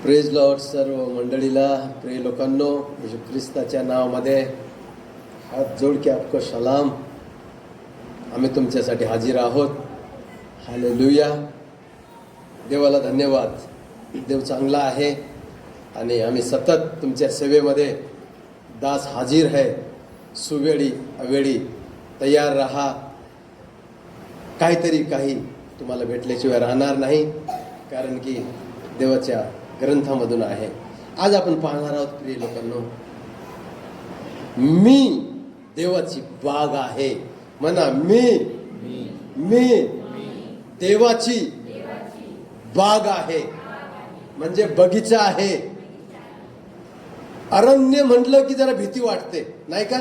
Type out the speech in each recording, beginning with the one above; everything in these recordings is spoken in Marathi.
Praise Lord. सर्व मंडळीला, प्रिय लोकांनो, येशू ख्रिस्ताच्या नावामध्ये हात जोड के आपको सलाम. आम्ही तुमच्यासाठी हाजीर आहोत. हालेलुया. देवाला धन्यवाद. देव चांगला आहे आणि आम्ही सतत तुमच्या सेवेमध्ये दास हाजीर आहे. सुवेळी अवेळी तयार राहा. काही तुम्हाला भेटल्याशिवाय राहणार नाही, कारण की देवाच्या ग्रंथामधून आहे. आज आपण पाहणार आहोत प्रिय लोकांनो, मी देवाची बाग आहे. म्हणा, मी देवाची बाग आहे, म्हणजे बगीचा आहे. अरण्य म्हटलं की जरा भीती वाटते, नाही का?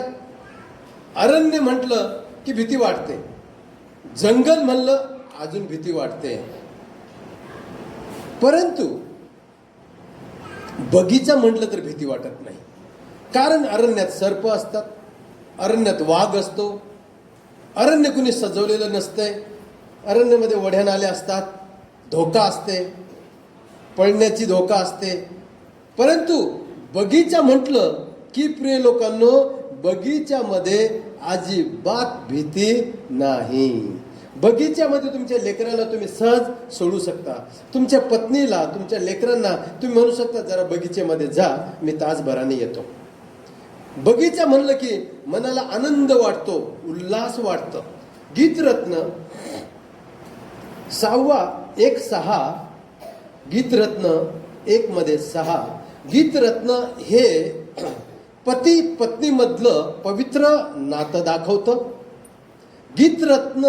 अरण्य म्हटलं की भीती वाटते. जंगल म्हणलं अजून भीती वाटते. परंतु बगीचा म्हटलं तर भीती वाटत नाही, कारण अरण्यात सर्प असतात, अरण्यात वाघ असतो. अरण्य कुणी सजवलेलं नसतंय. अरण्यामध्ये वढ्या नाले असतात, धोका असते, पळण्याची धोका असते. परंतु बगीचा म्हटलं की प्रिय लोकांनो, बगीच्यामध्ये अजिबात भीती नाही. बगीच्यामध्ये तुमच्या लेकराला तुम्ही सहज सोडू शकता. तुमच्या पत्नीला, तुमच्या लेकरांना तुम्ही म्हणू शकता, जरा बगीच्यामध्ये जा, मी तासभराने येतो. बगीचा म्हणलं की मनाला आनंद वाटतो, उल्हास वाटतं. गीतरत्न 6:1 गीतरत्न 1 मध्ये 6. गीतरत्न हे पती पत्नी मधलं पवित्र नातं दाखवतं. गीतरत्न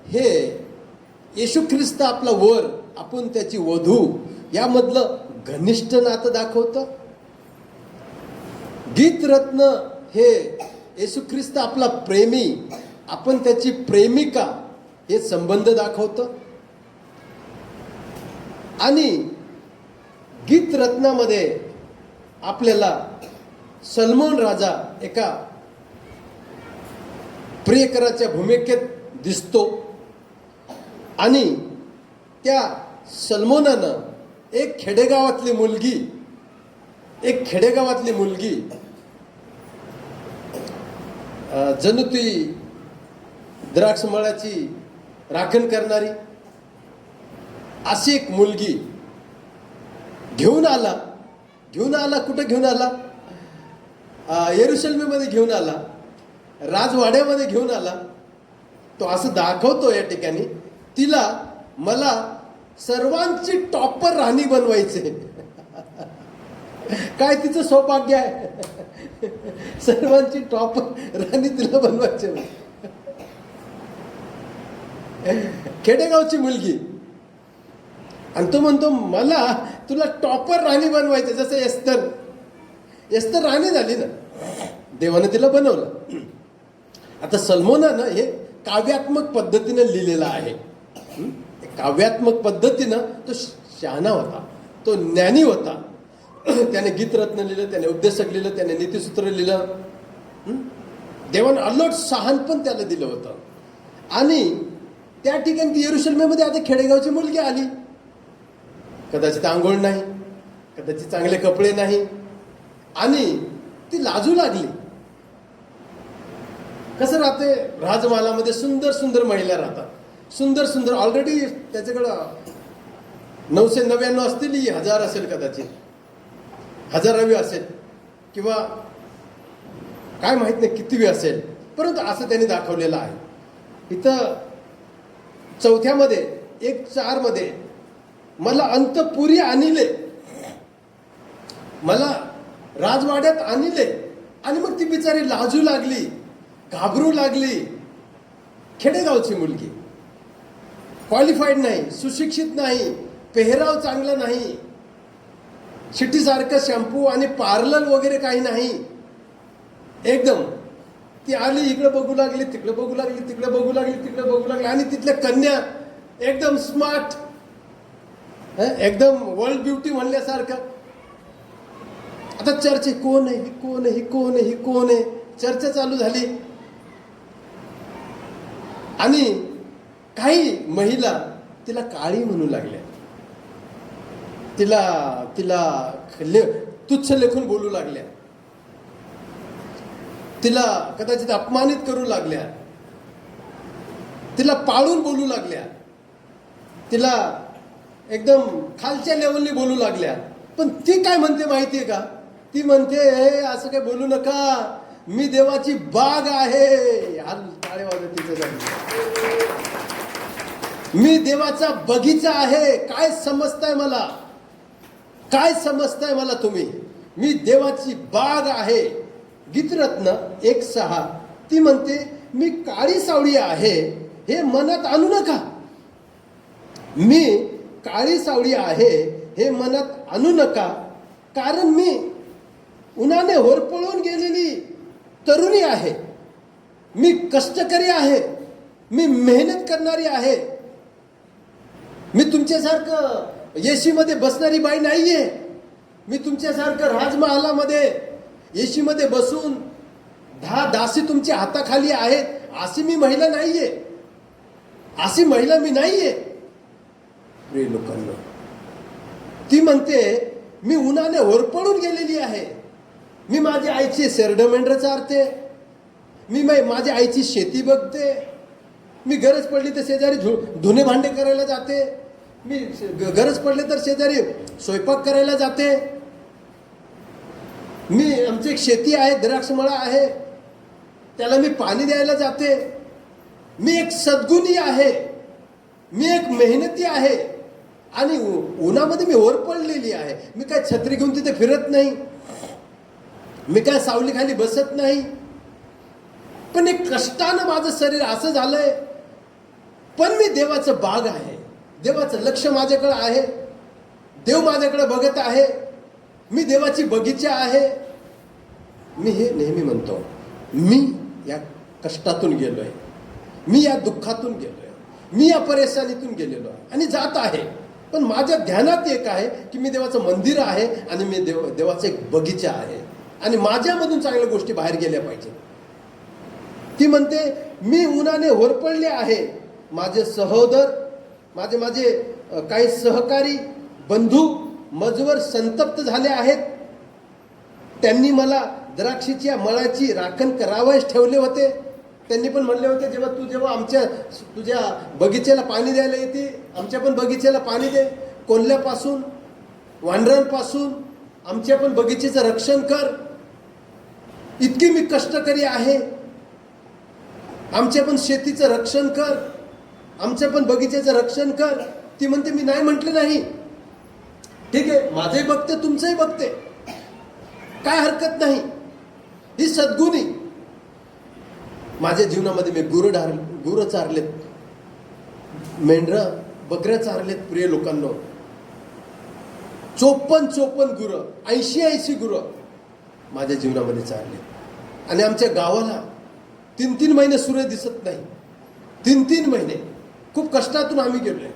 हे येशू ख्रिस्त आपला वर, आपण त्याची वधू, यामधलं घनिष्ठ नातं दाखवतं. गीतरत्न हे येशू ख्रिस्त आपला प्रेमी, आपण त्याची प्रेमिका, हे संबंध दाखवतं. आणि गीतरत्नामध्ये आपल्याला सलमोन राजा एका प्रियकराच्या भूमिकेत दिसतो. आणि त्या सलमोनानं एक खेडेगावातली मुलगी जणू ती द्राक्षमळाची राखण करणारी अशी एक मुलगी घेऊन आला. कुठं घेऊन आला? येरुशलेममध्ये घेऊन आला, राजवाड्यामध्ये घेऊन आला. तो असं दाखवतो या ठिकाणी, तिला मला सर्वांची टॉपर राणी बनवायचे. काय तिचं सौभाग्य आहे. सर्वांची टॉपर राणी तिला बनवायचे. खेडेगावची मुलगी, आणि तो म्हणतो, मला तुला टॉपर राणी बनवायचे. जसं एस्तर राणी झाली ना, देवाने तिला बनवलं. आता सलमोनानं हे काव्यात्मक पद्धतीनं लिहिलेलं आहे. काव्यात्मक पद्धतीनं तो शहाणा होता, तो ज्ञानी होता. त्याने गीतरत्न लिहिलं, त्याने उपदेशक लिहिलं, त्याने नीतिसूत्र लिहिलं. देवानं अल्लट शहाणपण त्याला दिलं होतं. आणि त्या ठिकाणी येरुशलेममध्ये आता खेडेगावची मुलगी आली. कदाचित आंघोळ नाही, कदाचित चांगले कपडे नाही, आणि ती लाजू लागली. कसं राहते, राजमहालामध्ये सुंदर सुंदर महिला राहतात, सुंदर सुंदर. ऑलरेडी त्याच्याकडं 999 असतील, 1000 असेल, कदाचित 1000वी असेल, किंवा काय माहित नाही कितीवी असेल. परंतु असं त्यांनी दाखवलेलं आहे. इथं 4 1:4 मध्ये मला अंतपुरी आणले, मला राजवाड्यात आणले. आणि मग ती बिचारी लाजू लागली, घाबरू लागली. खेडेगावची मुलगी. क्वालिफाईड नाही, सुशिक्षित नाही, पेहराव चांगला नाही, शिट्टीसारखं शॅम्पू आणि पार्लर वगैरे काही नाही. एकदम ती आली, इकडे बघू लागली, तिकडे बघू लागली, तिकडे बघू लागली, तिकडे बघू लागली, आणि तिथल्या कन्या एकदम स्मार्ट, एकदम वर्ल्ड ब्युटी म्हणल्यासारखं. आता चर्चा, कोण आहे ही, कोण आहे ही, कोण आहे ही, कोण आहे, चर्चा चालू झाली. आणि काही महिला तिला काळी म्हणू लागल्या, तिला तिला तुच्छ लेखून बोलू लागल्या, तिला कदाचित अपमानित करू लागल्या, तिला पाळून बोलू लागल्या, तिला एकदम खालच्या लेवलनी बोलू लागल्या. पण ती काय म्हणते माहितीये का? ती म्हणते, असं काय बोलू नका, मी देवाची बाग आहे. टाळे वाजत तिच्यासाठी, मी देवाचा बगीचा आहे. काय समजताय मला, काय समजताय मला तुम्ही? मी देवाची बाग आहे. गीतरत्न 1:6 ती म्हणते, मी काळी सावळी आहे हे मनात आणू नका. मी काळी सावळी आहे हे मनात आणू नका, कारण मी उन्हाने होरपळून गेलेली तरुणी आहे. मी कष्टकरी आहे, मी मेहनत करणारी आहे. मी तुमच्यासारखं एसीमध्ये बसणारी बाई नाहीये. मी तुमच्यासारखं राजमहालामध्ये एसीमध्ये बसून 10 दासी तुमच्या हाताखाली आहेत अशी मी महिला नाहीये. अशी महिला मी नाहीये. प्रिय लोकांना, ती म्हणते, मी उन्हाने होरपळून गेलेली आहे. मी माझ्या आईची शेरडं मेंढरं चारते, मी माझ्या आईची शेती बघते, मी गरज पडली तर शेजारी धुणे भांडे करायला जाते, मी गरज पडली तर शेजारी स्वयंपाक करायला जाते, मी आमची एक शेती आहे, द्राक्षमळा आहे, त्याला मी पाणी द्यायला जाते. मी एक सद्गुणी आहे, मी एक मेहनती आहे, आणि उन्हामध्ये मी होरपळलेली आहे. मी काय छत्री घेऊन तिथे फिरत नाही, मी काय सावलीखाली बसत नाही, पण एक कष्टानं माझं शरीर असं झालंय. पण मी देवाचं बाग आहे, देवाचं लक्ष माझ्याकडे आहे, देव माझ्याकडे बघत आहे, मी देवाची बगीचा आहे. मी हे नेहमी म्हणतो, मी या कष्टातून गेलोय, मी या दुःखातून गेलोय, मी या परेशानीतून गेलेलो आहे आणि जात आहे. पण माझ्या ध्यानात एक आहे की मी देवाचं मंदिर आहे आणि मी देवाचा एक बगीचा आहे, आणि माझ्यामधून चांगल्या गोष्टी बाहेर गेल्या पाहिजे. ती म्हणते, मी उन्हाने होरपळले आहे. माझे सहोदर, माझे काही सहकारी बंधू मजवर संतप्त झाले आहेत. त्यांनी मला द्राक्षीच्या मळाची राखण करावयास ठेवले होते. त्यांनी पण म्हणले होते, जेव्हा तुझ्या बगीच्याला पाणी द्यायला येते, आमच्या पण बगीच्याला पाणी दे. कोल्ह्यापासून, वानरांपासून आमच्या पण बगीचेचं रक्षण कर. इतकी मी कष्टकरी आहे, आमच्या पण शेतीचं रक्षण कर, आमच्या पण बगीचेचं रक्षण कर. ती म्हणते, मी नाही म्हटलं नाही, ठीक आहे, माझंही बघते, तुमचंही बघते, काय हरकत नाही. ही सद्गुणी. माझ्या जीवनामध्ये मी गुरं चारलेत, मेंढरं बकऱ्या चारलेत. प्रिय लोकांनो, 54 गुरं, 80 गुरं माझ्या जीवनामध्ये चारले. आणि आमच्या गावाला 3 महिने सूर्य दिसत नाही. 3 महिने खूप कष्टातून आम्ही गेलोय.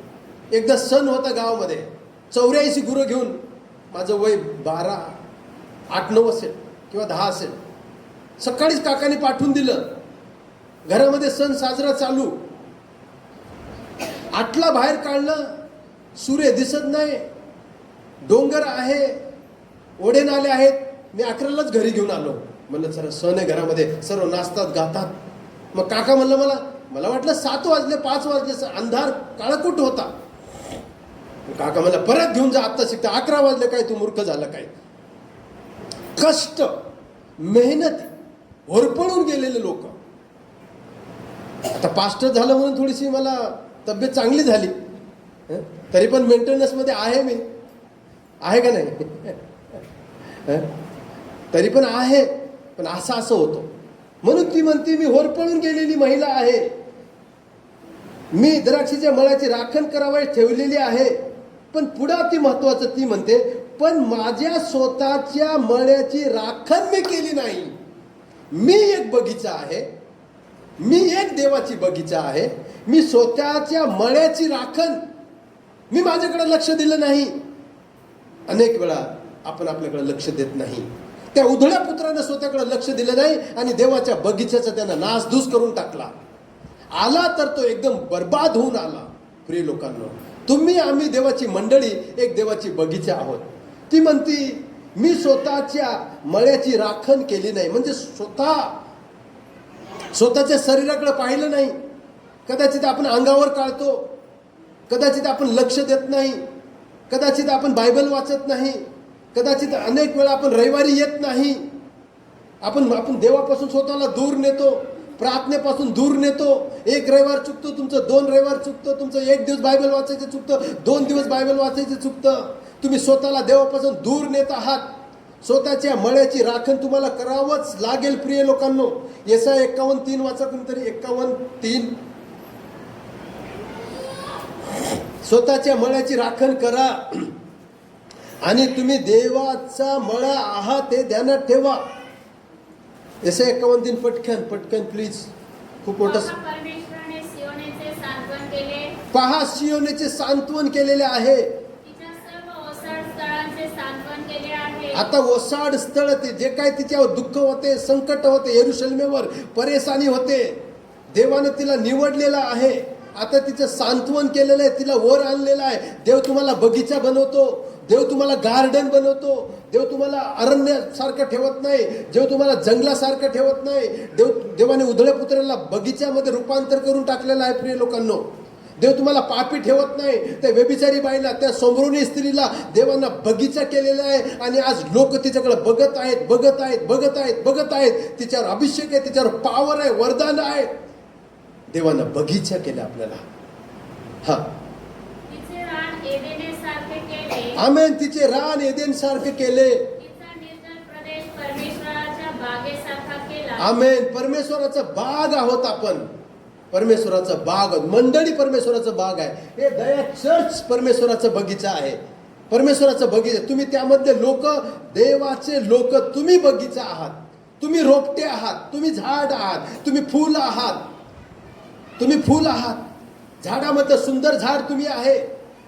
एकदा सण होता गावामध्ये, 84 गुरं घेऊन, माझं वय 12, 8, 9 असेल किंवा 10 असेल. सकाळीच काकाने पाठवून दिलं, घरामध्ये सण साजरा चालू. 8ला बाहेर काढलं, सूर्य दिसत नाही, डोंगर आहे, ओढे नाले आहेत. मी 11लाच घरी घेऊन आलो. म्हणलं चला, सण आहे घरामध्ये, सर्व नाचतात गातात. मग काका म्हणलं, मला वाटलं 7 वाजले, 5 वाजले, अंधार काळाकुट होता. काका म्हणलं, परत घेऊन जा, आत्ता शिकता, 11 वाजले काय, तू मूर्ख झाला काय. कष्ट, मेहनत, होरपळून गेलेले लोक. आता पास्टर झालं म्हणून थोडीशी मला तब्येत चांगली झाली, तरी पण मेंटेनन्समध्ये आहे. मी आहे का नाही, तरी पण आहे. पण असं होतं. म्हणून ती म्हणते, मी होरपळून गेलेली महिला आहे. मी द्राक्षाच्या मळ्याची राखण करावयास ठेवलेली आहे. पण पुढं ती महत्वाचं ती म्हणते, पण माझ्या स्वतःच्या मळ्याची राखण मी केली नाही. मी एक बगीचा आहे, मी एक देवाची बगीचा आहे. मी स्वतःच्या मळ्याची राखण मी माझ्याकडे लक्ष दिलं नाही. अनेक वेळा आपण आपल्याकडे लक्ष देत नाही. त्या उधळ्या पुत्रानं स्वतःकडे लक्ष दिलं नाही आणि देवाच्या बगीच्याचा त्यानं नासधूस करून टाकला. आला तर तो एकदम बर्बाद होऊन आला. प्रिय लोकांनो, तुम्ही आम्ही देवाची मंडळी एक देवाची बगीचा आहोत. ती म्हणती मी स्वतःच्या मळ्याची राखण केली नाही, म्हणजे स्वतःच्या शरीराकडे पाहिलं नाही. कदाचित आपण अंगावर काढतो, कदाचित आपण लक्ष देत नाही, कदाचित आपण बायबल वाचत नाही, कदाचित अनेक वेळा आपण रविवारी येत नाही. आपण देवापासून स्वतःला दूर नेतो, प्रार्थनेपासून दूर नेतो. एक रविवार चुकतो तुमचं, 2 रविवार चुकतं तुमचं, 1 दिवस बायबल वाचायचं चुकतं, 2 दिवस बायबल वाचायचं चुकतं. तुम्ही स्वतःला देवापासून दूर नेत आहात. स्वतःच्या मळ्याची राखण तुम्हाला करावंच लागेल. प्रिय लोकांनो, येसाया 51:3 वाचा कोणतरी. 51:3. स्वतःच्या मळ्याची राखण करा आणि तुम्ही देवाचा मळा आहात हे ध्यानात ठेवा. येसाया 51:3 पटकन प्लीज. खूप मोठं. परमेश्वराने सियोनेचे सांत्वन केले. पहा, सियोनेचे सांत्वन केलेले आहे. तिच्या सर्व ओसाड स्थळांचे सांत्वन केले आहे. आता ओसाड स्थळ, ते जे काय तिच्यावर दुःख होते, संकट होते, यरुशलेमेवर परेशानी होते, देवानं तिला निवडलेलं आहे. आता तिचं सांत्वन केलेलं आहे, तिला वर आणलेलं आहे. देव तुम्हाला बगीचा बनवतो, देव तुम्हाला गार्डन बनवतो. देव तुम्हाला अरण्यासारखं ठेवत नाही, देव तुम्हाला जंगलासारखं ठेवत नाही. देवाने उधळ्या पुत्राला बगीच्यामध्ये रूपांतर करून टाकलेलं आहे. प्रिय लोकांनो, देव तुम्हाला पापी ठेवत नाही. त्या व्यभिचारी बाईला, त्या सोमरोनी स्त्रीला देवानं बगीचा केलेला आहे आणि आज लोक तिच्याकडे बघत आहेत. तिच्यावर अभिषेक आहे, तिच्यावर पॉवर आहे, वरदान आहे. देवानं बगीचा केला आपल्याला. हा, तिचे रान एदेनेसारखे केले. आमेन. तिचे रान एदेन सारखे केले. तिचा निर्जन प्रदेश परमेश्वराच्या बागेसारखा केला. आमेन. परमेश्वराचा बाग आहोत आपण. परमेश्वराचा बाग, मंडळी परमेश्वराचा बाग आहे. हे दया चर्च परमेश्वराचा बगीचा आहे. परमेश्वराचा बगीचा. तुम्ही त्यामधले लोक, देवाचे लोक, तुम्ही बगीचा आहात. तुम्ही रोपटे आहात, तुम्ही झाड आहात, तुम्ही फूल आहात. झाडामधलं सुंदर झाड तुम्ही आहे.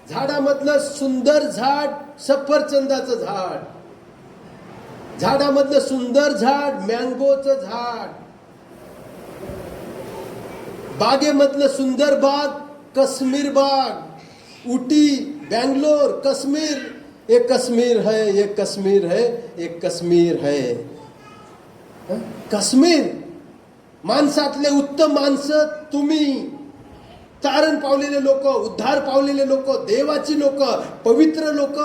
झाडामधलं सुंदर झाड सफरचंदाचं झाड, झाडामधलं सुंदर झाड मँगोचं झाड, बागेमधलं सुंदर बाग काश्मीर बाग. उटी, बेंगलोर, कश्मीर. एक कश्मीर है, एक कश्मीर है, एक कश्मीर है. काश्मीर. माणसातले उत्तम माणसं तुम्ही. तारण पावलेले लोक, उद्धार पावलेले लोक, देवाची लोक, पवित्र लोक.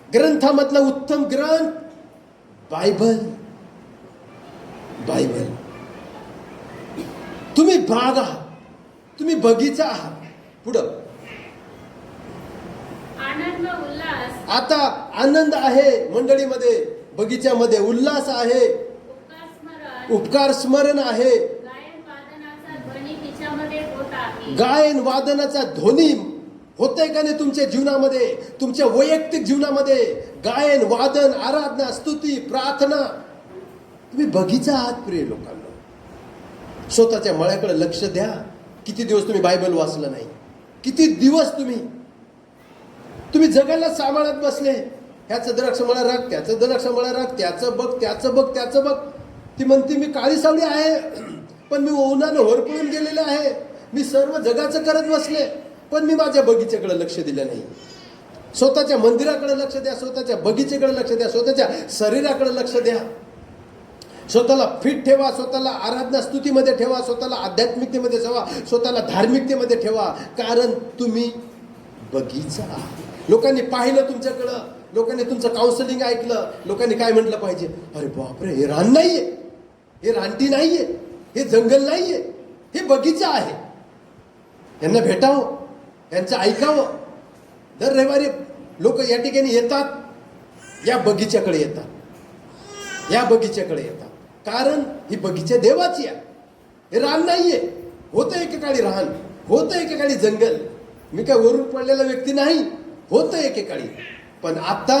ग्रंथामधला उत्तम ग्रंथ बायबल. तुम्ही बाग आहात, तुम्ही बगीचा आहात. पुढं आनंद व उल्हास. आता आनंद आहे मंडळीमध्ये, बगीच्यामध्ये उल्हास आहे, उपकार स्मरण आहे. गायन वादनाचा ध्वनी तिच्यामध्ये होत आहे. गायन वादनाचा ध्वनी होतंय का नाही तुमच्या जीवनामध्ये, तुमच्या वैयक्तिक जीवनामध्ये? गायन वादन, आराधना, स्तुती, प्रार्थना. तुम्ही बगीचा आहात. प्रिय लोकांना, स्वतःच्या मळ्याकडे लक्ष द्या. किती दिवस तुम्ही बायबल वाचलं नाही? किती दिवस तुम्ही जगाला सांभाळत बसले. ह्याचं द्राक्ष मळा राख, त्याचं द्राक्ष मळा राख, त्याचं बघ. ती म्हणते मी काळी सावळी आहे, पण मी उन्हानं होरपळून गेलेले आहे. मी सर्व जगाचं करत बसले, पण मी माझ्या बगीच्याकडे लक्ष दिलं नाही. स्वतःच्या मंदिराकडे लक्ष द्या, स्वतःच्या बगीचेकडे लक्ष द्या, स्वतःच्या शरीराकडे लक्ष द्या. स्वतःला फिट ठेवा, स्वतःला आराधना स्तुतीमध्ये ठेवा, स्वतःला आध्यात्मिकतेमध्ये ठेवा, स्वतःला धार्मिकतेमध्ये ठेवा. कारण तुम्ही बगीचा आहात. लोकांनी पाहिलं तुमच्याकडं, लोकांनी तुमचं काउन्सिलिंग ऐकलं, लोकांनी काय म्हटलं पाहिजे? अरे बापरे, हे रान नाहीये, हे रानटी नाहीये, हे जंगल नाहीये, हे बगीचा आहे. यांना भेटावं, यांचं ऐकावं. दर रविवारी लोक या ठिकाणी येतात, या बगीच्याकडे येतात. कारण ही बगीचा देवाची आहे. हे रान नाहीये. होतं एकेकाळी रान, होतं एकेकाळी जंगल, मी काय वरून पडलेला व्यक्ती नाही, होतं एकेकाळी. पण आता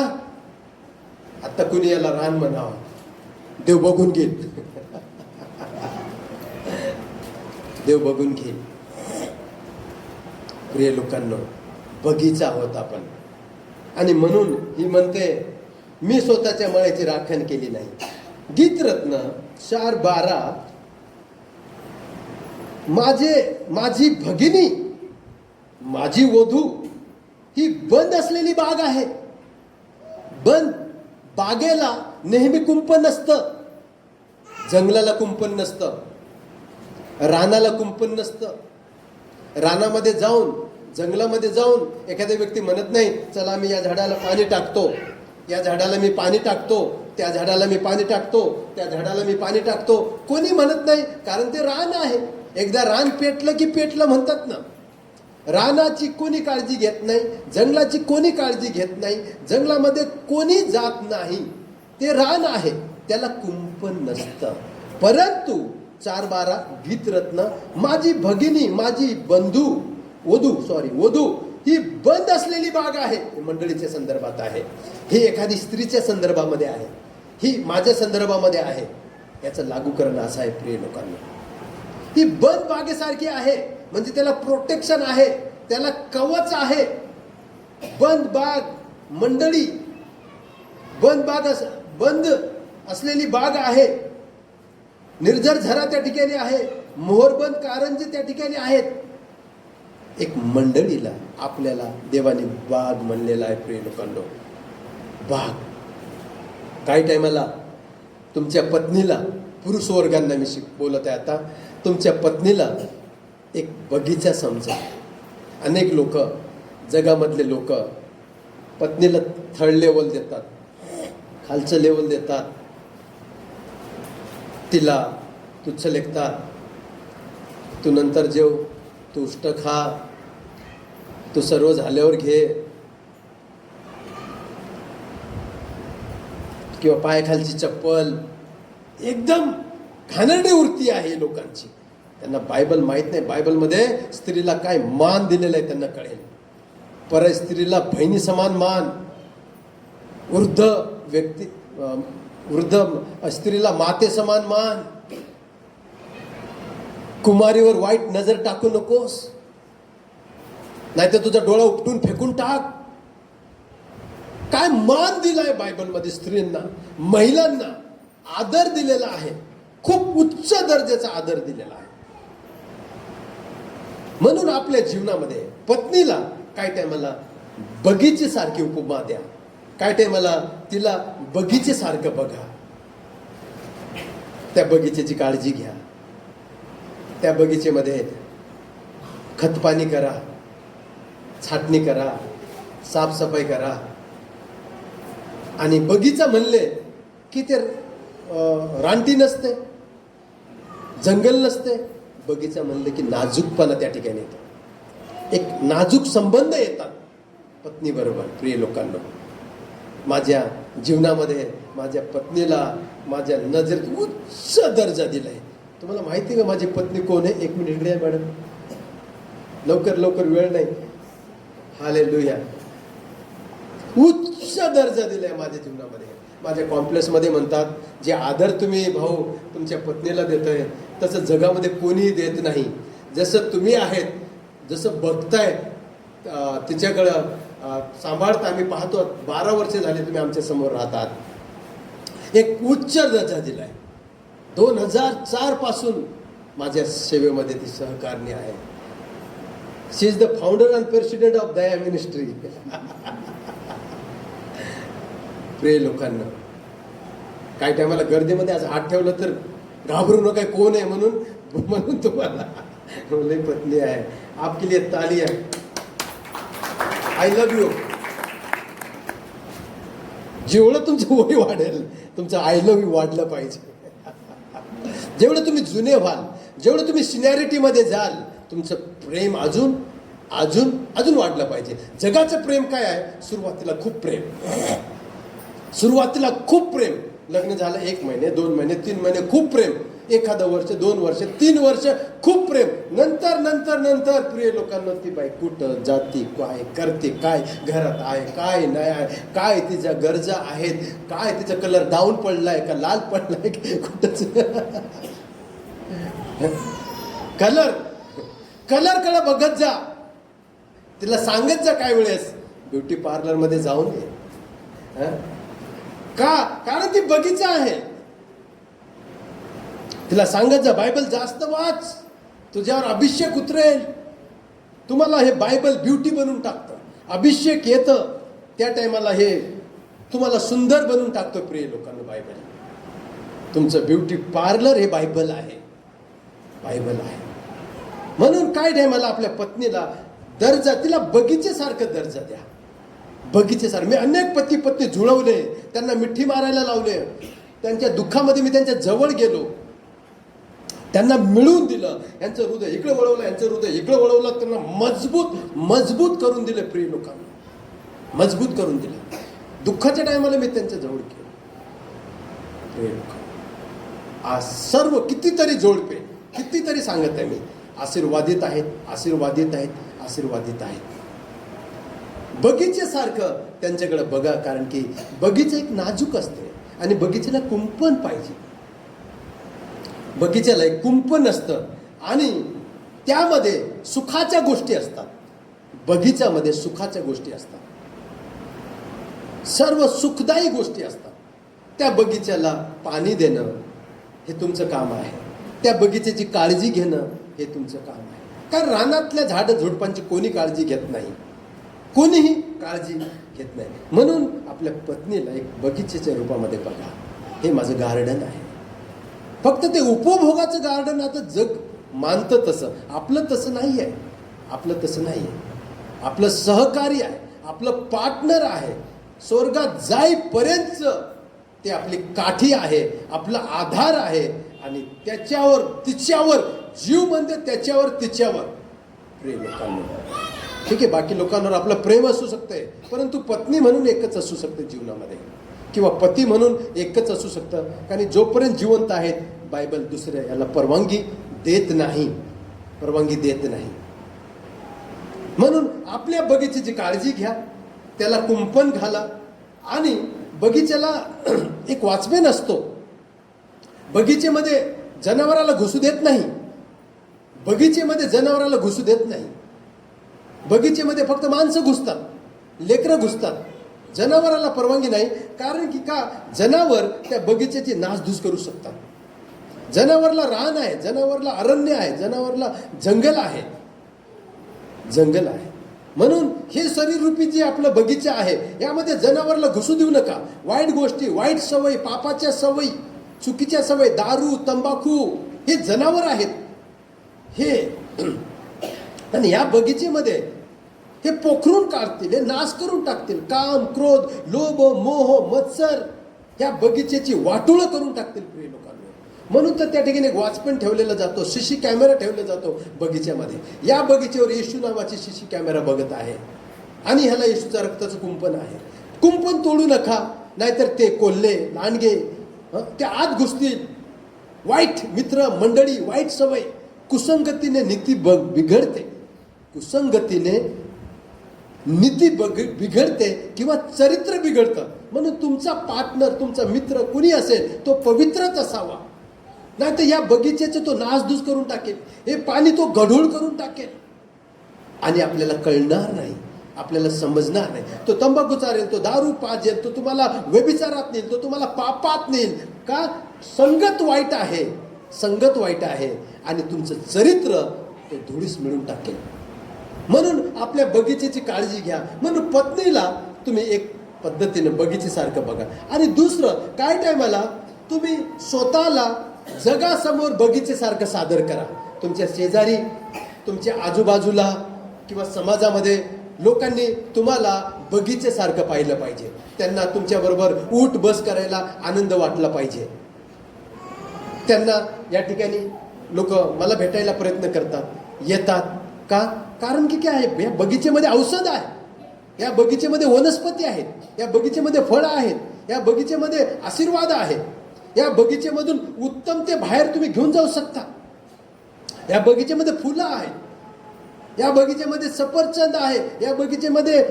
कुणी याला रान म्हणावं, देव बघून घेईल. देव बघून घेईल. प्रिय लोकांनो, बगीचा आहोत आपण. आणि म्हणून ही म्हणते, मी स्वतःच्या मळ्याची राखण केली नाही. गीतरत्न 4:12, माझी भगिनी, माझी वधू ही बंद असलेली बाग आहे. बंद बागेला नेहमी कुंपण नसतं, जंगलाला कुंपण नसतं, रानाला कुंपण नसतं. रानामध्ये जाऊन, जंगलामध्ये जाऊन एखादा व्यक्ती म्हणत नाही, चला मी या झाडाला पाणी टाकतो, या झाडाला मी पाणी टाकतो, त्या झाडाला मी पाणी टाकतो, त्या झाडाला मी पाणी टाकतो. कोणी म्हणत नाही, कारण ते रान आहे. एकदा रान पेटलं की पेटलं म्हणतात ना. रानाची कोणी काळजी घेत नाही, जंगलाची कोणी काळजी घेत नाही, जंगलामध्ये कोणी जात नाही. ते रान आहे, त्याला कुंपण नसतं. परंतु 4:12 गीतरत्न, माझी भगिनी, माझी वधू ही बंद असलेली बाग आहे. मंडळीच्या संदर्भात आहे, ही एखादी स्त्रीच्या संदर्भामध्ये आहे, ही माझ्या संदर्भामध्ये आहे. याचं लागू करणं असं आहे प्रिय लोकांना. ही बंद बागेसारखी आहे, म्हणजे त्याला प्रोटेक्शन आहे, त्याला कवच आहे. बंद बाग मंडळी, बंद असलेली बाग आहे. निर्झर झरा त्या ठिकाणी आहे, मोहरबंद कारंजे त्या ठिकाणी आहेत. एक मंडळीला आपल्याला देवाने बाग म्हणलेला आहे प्रिय लोकांनो. बाग. काही टायमाला तुमच्या पत्नीला, पुरुष वर्गांना मी बोलत आहे आता, तुमच्या पत्नीला एक बगीचा समजा. अनेक लोक, जगामधले लोक पत्नीला थर्ड लेवल देतात, खालचं लेवल देतात, तिला तुच्छ लेखतात. तू नंतर जेव, तू उष्ट खा, तू सर्व झाल्यावर घे, किंवा पायाखालची चप्पल. एकदम घाणेरडी वृत्ती आहे लोकांची. त्यांना बायबल माहित नाही. बायबलमध्ये स्त्रीला काय मान दिलेला आहे त्यांना कळेल. पर स्त्रीला बहिणी समान मान, वृद्ध स्त्रीला माते समान मान. कुमारीवर वाईट नजर टाकू नकोस, नाहीतर तुझा डोळा उपटून फेकून टाक. काय मान दिलाय बायबलमध्ये स्त्रींना, महिलांना आदर दिलेला आहे. खूप उच्च दर्जाचा आदर दिलेला आहे. म्हणून आपल्या जीवनामध्ये पत्नीला काय टायमाला बगीचेसारखी उपमा द्या, काय टायमाला तिला बगीचेसारखं बघा. त्या बगीचेची काळजी घ्या. त्या बगीचेमध्ये खतपाणी करा, छाटणी करा, साफसफाई करा. आणि बगीचा म्हणले की ते रानटी नसते, जंगल नसते. बगीचा म्हणले की नाजूकपणा त्या ठिकाणी येतो. एक नाजूक संबंध येतात पत्नी बरोबर. प्रिय लोकांना, माझ्या जीवनामध्ये माझ्या पत्नीला माझ्या नजरेत उच्च दर्जा दिलाय. तुम्हाला माहिती आहे का माझी पत्नी कोण आहे? 1 मिनिट इकडे आहे मॅडम, लवकर वेळ नाही. हालेलुया. उच्च दर्जा दिलाय माझ्या जीवनामध्ये. माझ्या कॉम्प्लेक्समध्ये म्हणतात, जे आदर तुम्ही भाऊ तुमच्या पत्नीला देताय तसं जगामध्ये कोणीही देत नाही. जसं तुम्ही आहेत, जसं बघताय तिच्याकडं सांभाळता, आम्ही पाहतो. 12 वर्ष झाले तुम्ही आमच्या समोर राहतात. एक उच्च दर्जा दिलाय. 2004 पासून माझ्या सेवेमध्ये ती सहकार्य आहे. She is the founder and president of Daya ministry. प्रिय लोकांना, काही टायमाला गर्दीमध्ये आज हात ठेवलं तर घाबरू नका, कोण आहे म्हणून तुम्हाला बोले पत्नी आहे. आपके लिए ताली आहे. I love you. जेवढं तुमचं वय वाढेल, तुमचं आय लव्ह यू वाढलं पाहिजे. जेवढं तुम्ही जुने व्हाल, जेवढं तुम्ही सिनियरिटीमध्ये जाल, तुमचं प्रेम अजून वाढलं पाहिजे. जगाचं प्रेम काय आहे? सुरुवातीला खूप प्रेम. लग्न झालं 1 महिने, 2 महिने, 3 महिने खूप प्रेम. एखादं वर्ष, 2 वर्ष, 3 वर्ष खूप प्रेम, नंतर नंतर नंतर प्रिय लोकांना ती बाई कुठं जाती, काय करते, काय घरात आहे, काय नाही आहे, काय तिच्या गरजा आहेत, काय तिचा कलर डाऊन पडलाय का लाल पडलाय की कुठंच कलरकडे बघत जा. तिला सांगत जा काय वेळेस ब्युटी पार्लरमध्ये जाऊन ये. का? कारण ती बगीचा आहे. तिला सांगत जा बायबल जास्त वाच, तुझ्यावर अभिषेक उतरेल. तुम्हाला हे बायबल ब्युटी बनवून टाकतं, अभिषेक येतं त्या टायमाला, हे तुम्हाला सुंदर बनवून टाकतो. प्रिय लोकांना, बायबल तुमचं ब्युटी पार्लर हे बायबल आहे, बायबल आहे. म्हणून काय टायमाला आपल्या पत्नीला दर्जा, तिला बगीचेसारखं दर्जा द्या, बगीचेसारखं. मी अनेक पती पत्नी जुळवले, त्यांना मिठी मारायला लावले, त्यांच्या दुःखामध्ये मी त्यांच्या जवळ गेलो, त्यांना मिळवून दिलं. यांचं हृदय इकडे वळवलं, यांचं हृदय इकडे वळवलं, त्यांना मजबूत करून दिले. प्रिय लोकांना मजबूत करून दिले. दुःखाच्या टायमाला मी त्यांच्या जवळ गेलो. प्रिय लोक, आज सर्व कितीतरी जोडपे, कितीतरी सांगत आहे मी, आशीर्वादित आहेत, आशीर्वादित आहेत, आशीर्वादित आहेत. बगीचेसारखं त्यांच्याकडे बघा, कारण की बगीचा एक नाजूक असते आणि बगीचेला कुंपण पाहिजे. बगीच्याला एक कुंपण असतं आणि त्यामध्ये सुखाच्या गोष्टी असतात. बगीच्यामध्ये सुखाच्या गोष्टी असतात, सर्व सुखदायी गोष्टी असतात. त्या बगीच्याला पाणी देणं हे तुमचं काम आहे, त्या बगीच्याची काळजी घेणं हे तुमचं काम आहे. कारण रानातल्या झाडं झुडपांची कोणी काळजी घेत नाही, कोणीही काळजी घेत नाही. म्हणून आपल्या पत्नीला एक बगीचेच्या रूपामध्ये बघा. हे माझं गार्डन आहे. फक्त ते उपभोगाचं गार्डन आता जग मानतं तसं, आपलं तसं नाही आहे. आपलं तसं नाही आहे. आपलं सहकारी आहे, आपलं पार्टनर आहे. स्वर्गात जाईपर्यंत ते आपली काठी आहे, आपला आधार आहे. आणि त्याच्यावर तिच्यावर जीव म्हणते, त्याच्यावर तिच्यावर. प्रिय लोकांना, ठीक आहे, बाकी लोकांवर आपलं प्रेम असू शकतंय, परंतु पत्नी म्हणून एकच असू शकते जीवनामध्ये, किंवा पती म्हणून एकच असू शकतं. कारण जोपर्यंत जिवंत आहेत, बायबल दुसऱ्या याला परवानगी देत नाही, परवानगी देत नाही. म्हणून आपल्या बगीचेची काळजी घ्या, त्याला कुंपण घाला. आणि बगीच्याला एक वॉचमॅन असतो. बगीचेमध्ये जनावराला घुसू देत नाही, बगीचेमध्ये जनावराला घुसू देत नाही. बगीचेमध्ये फक्त माणसं घुसतात, लेकरं घुसतात, जनावराला परवानगी नाही. कारण की का, जनावर त्या बगीच्याची नासधूस करू शकतात. जनावरला रान आहे, जनावरला अरण्य आहे, जनावरला जंगल आहे, जंगल आहे. म्हणून हे शरीररूपी जे आपलं बगीचा आहे, यामध्ये जनावरला घुसू देऊ नका. वाईट गोष्टी, वाईट सवयी, पापाच्या सवयी, चुकीच्या सवयी, दारू, तंबाखू, हे जनावर आहेत हे. आणि या बगीचेमध्ये हे पोखरून काढतील, हे नाश करून टाकतील. काम, क्रोध, लोभ, मोह, मत्सर या बगीचेची वाटोळं करून टाकतील. प्रिय लोकांना, म्हणून तर त्या ठिकाणी एक वॉचमॅन ठेवलेला जातो, सीसी कॅमेरा ठेवला जातो बगीच्यामध्ये. या बगीचेवर येशू नावाची सीसी कॅमेरा बघत आहे आणि ह्याला येशूच्या रक्ताचं कुंपण आहे. कुंपण तोडू नका, नाहीतर ते कोल्हे, लांडगे ते आत घुसतील. वाईट मित्र मंडळी, वाईट सवय, कुसंगतीने नीती बिघडते, कुसंगतीने नीती बिघडते किंवा चरित्र बिघडतं. म्हणून तुमचा पार्टनर, तुमचा मित्र कुणी असेल, तो पवित्रच असावा. नाही तर या बगीच्याचे तो नासधूस करून टाकेल, हे पाणी तो गढूळ करून टाकेल आणि आपल्याला कळणार नाही, आपल्याला समजणार नाही. तो तंबाखू चारेल, तो दारू पाजेल, तो तुम्हाला व्यभिचारात नेईल, तो तुम्हाला पापात नेईल. का? संगत वाईट आहे, संगत वाईट आहे आणि तुमचं चरित्र ते धुळीस मिळून टाकेल. म्हणून आपल्या बगीचेची काळजी घ्या. म्हणून पत्नीला तुम्ही एक पद्धतीने बगीचेसारखं बघा. आणि दुसरं काय टायमाला तुम्ही स्वतःला जगासमोर बगीचेसारखं सादर करा. तुमच्या शेजारी, तुमच्या आजूबाजूला किंवा समाजामध्ये लोकांनी तुम्हाला बगीचेसारखं पाहिलं पाहिजे. त्यांना तुमच्याबरोबर उठ बस करायला आनंद वाटला पाहिजे. त्यांना या ठिकाणी लोक मला भेटायला प्रयत्न करतात, येतात. का? कारण की काय आहे, या बगीचेमध्ये औषध आहे, या बगीचेमध्ये वनस्पती आहेत, या बगीचेमध्ये फळं आहेत, या बगीचेमध्ये आशीर्वाद आहे. या बगीचेमधून उत्तम ते बाहेर तुम्ही घेऊन जाऊ शकता. या बगीचेमध्ये फुलं आहेत, या बगीचेमध्ये सफरचंद आहे, या बगीचेमध्ये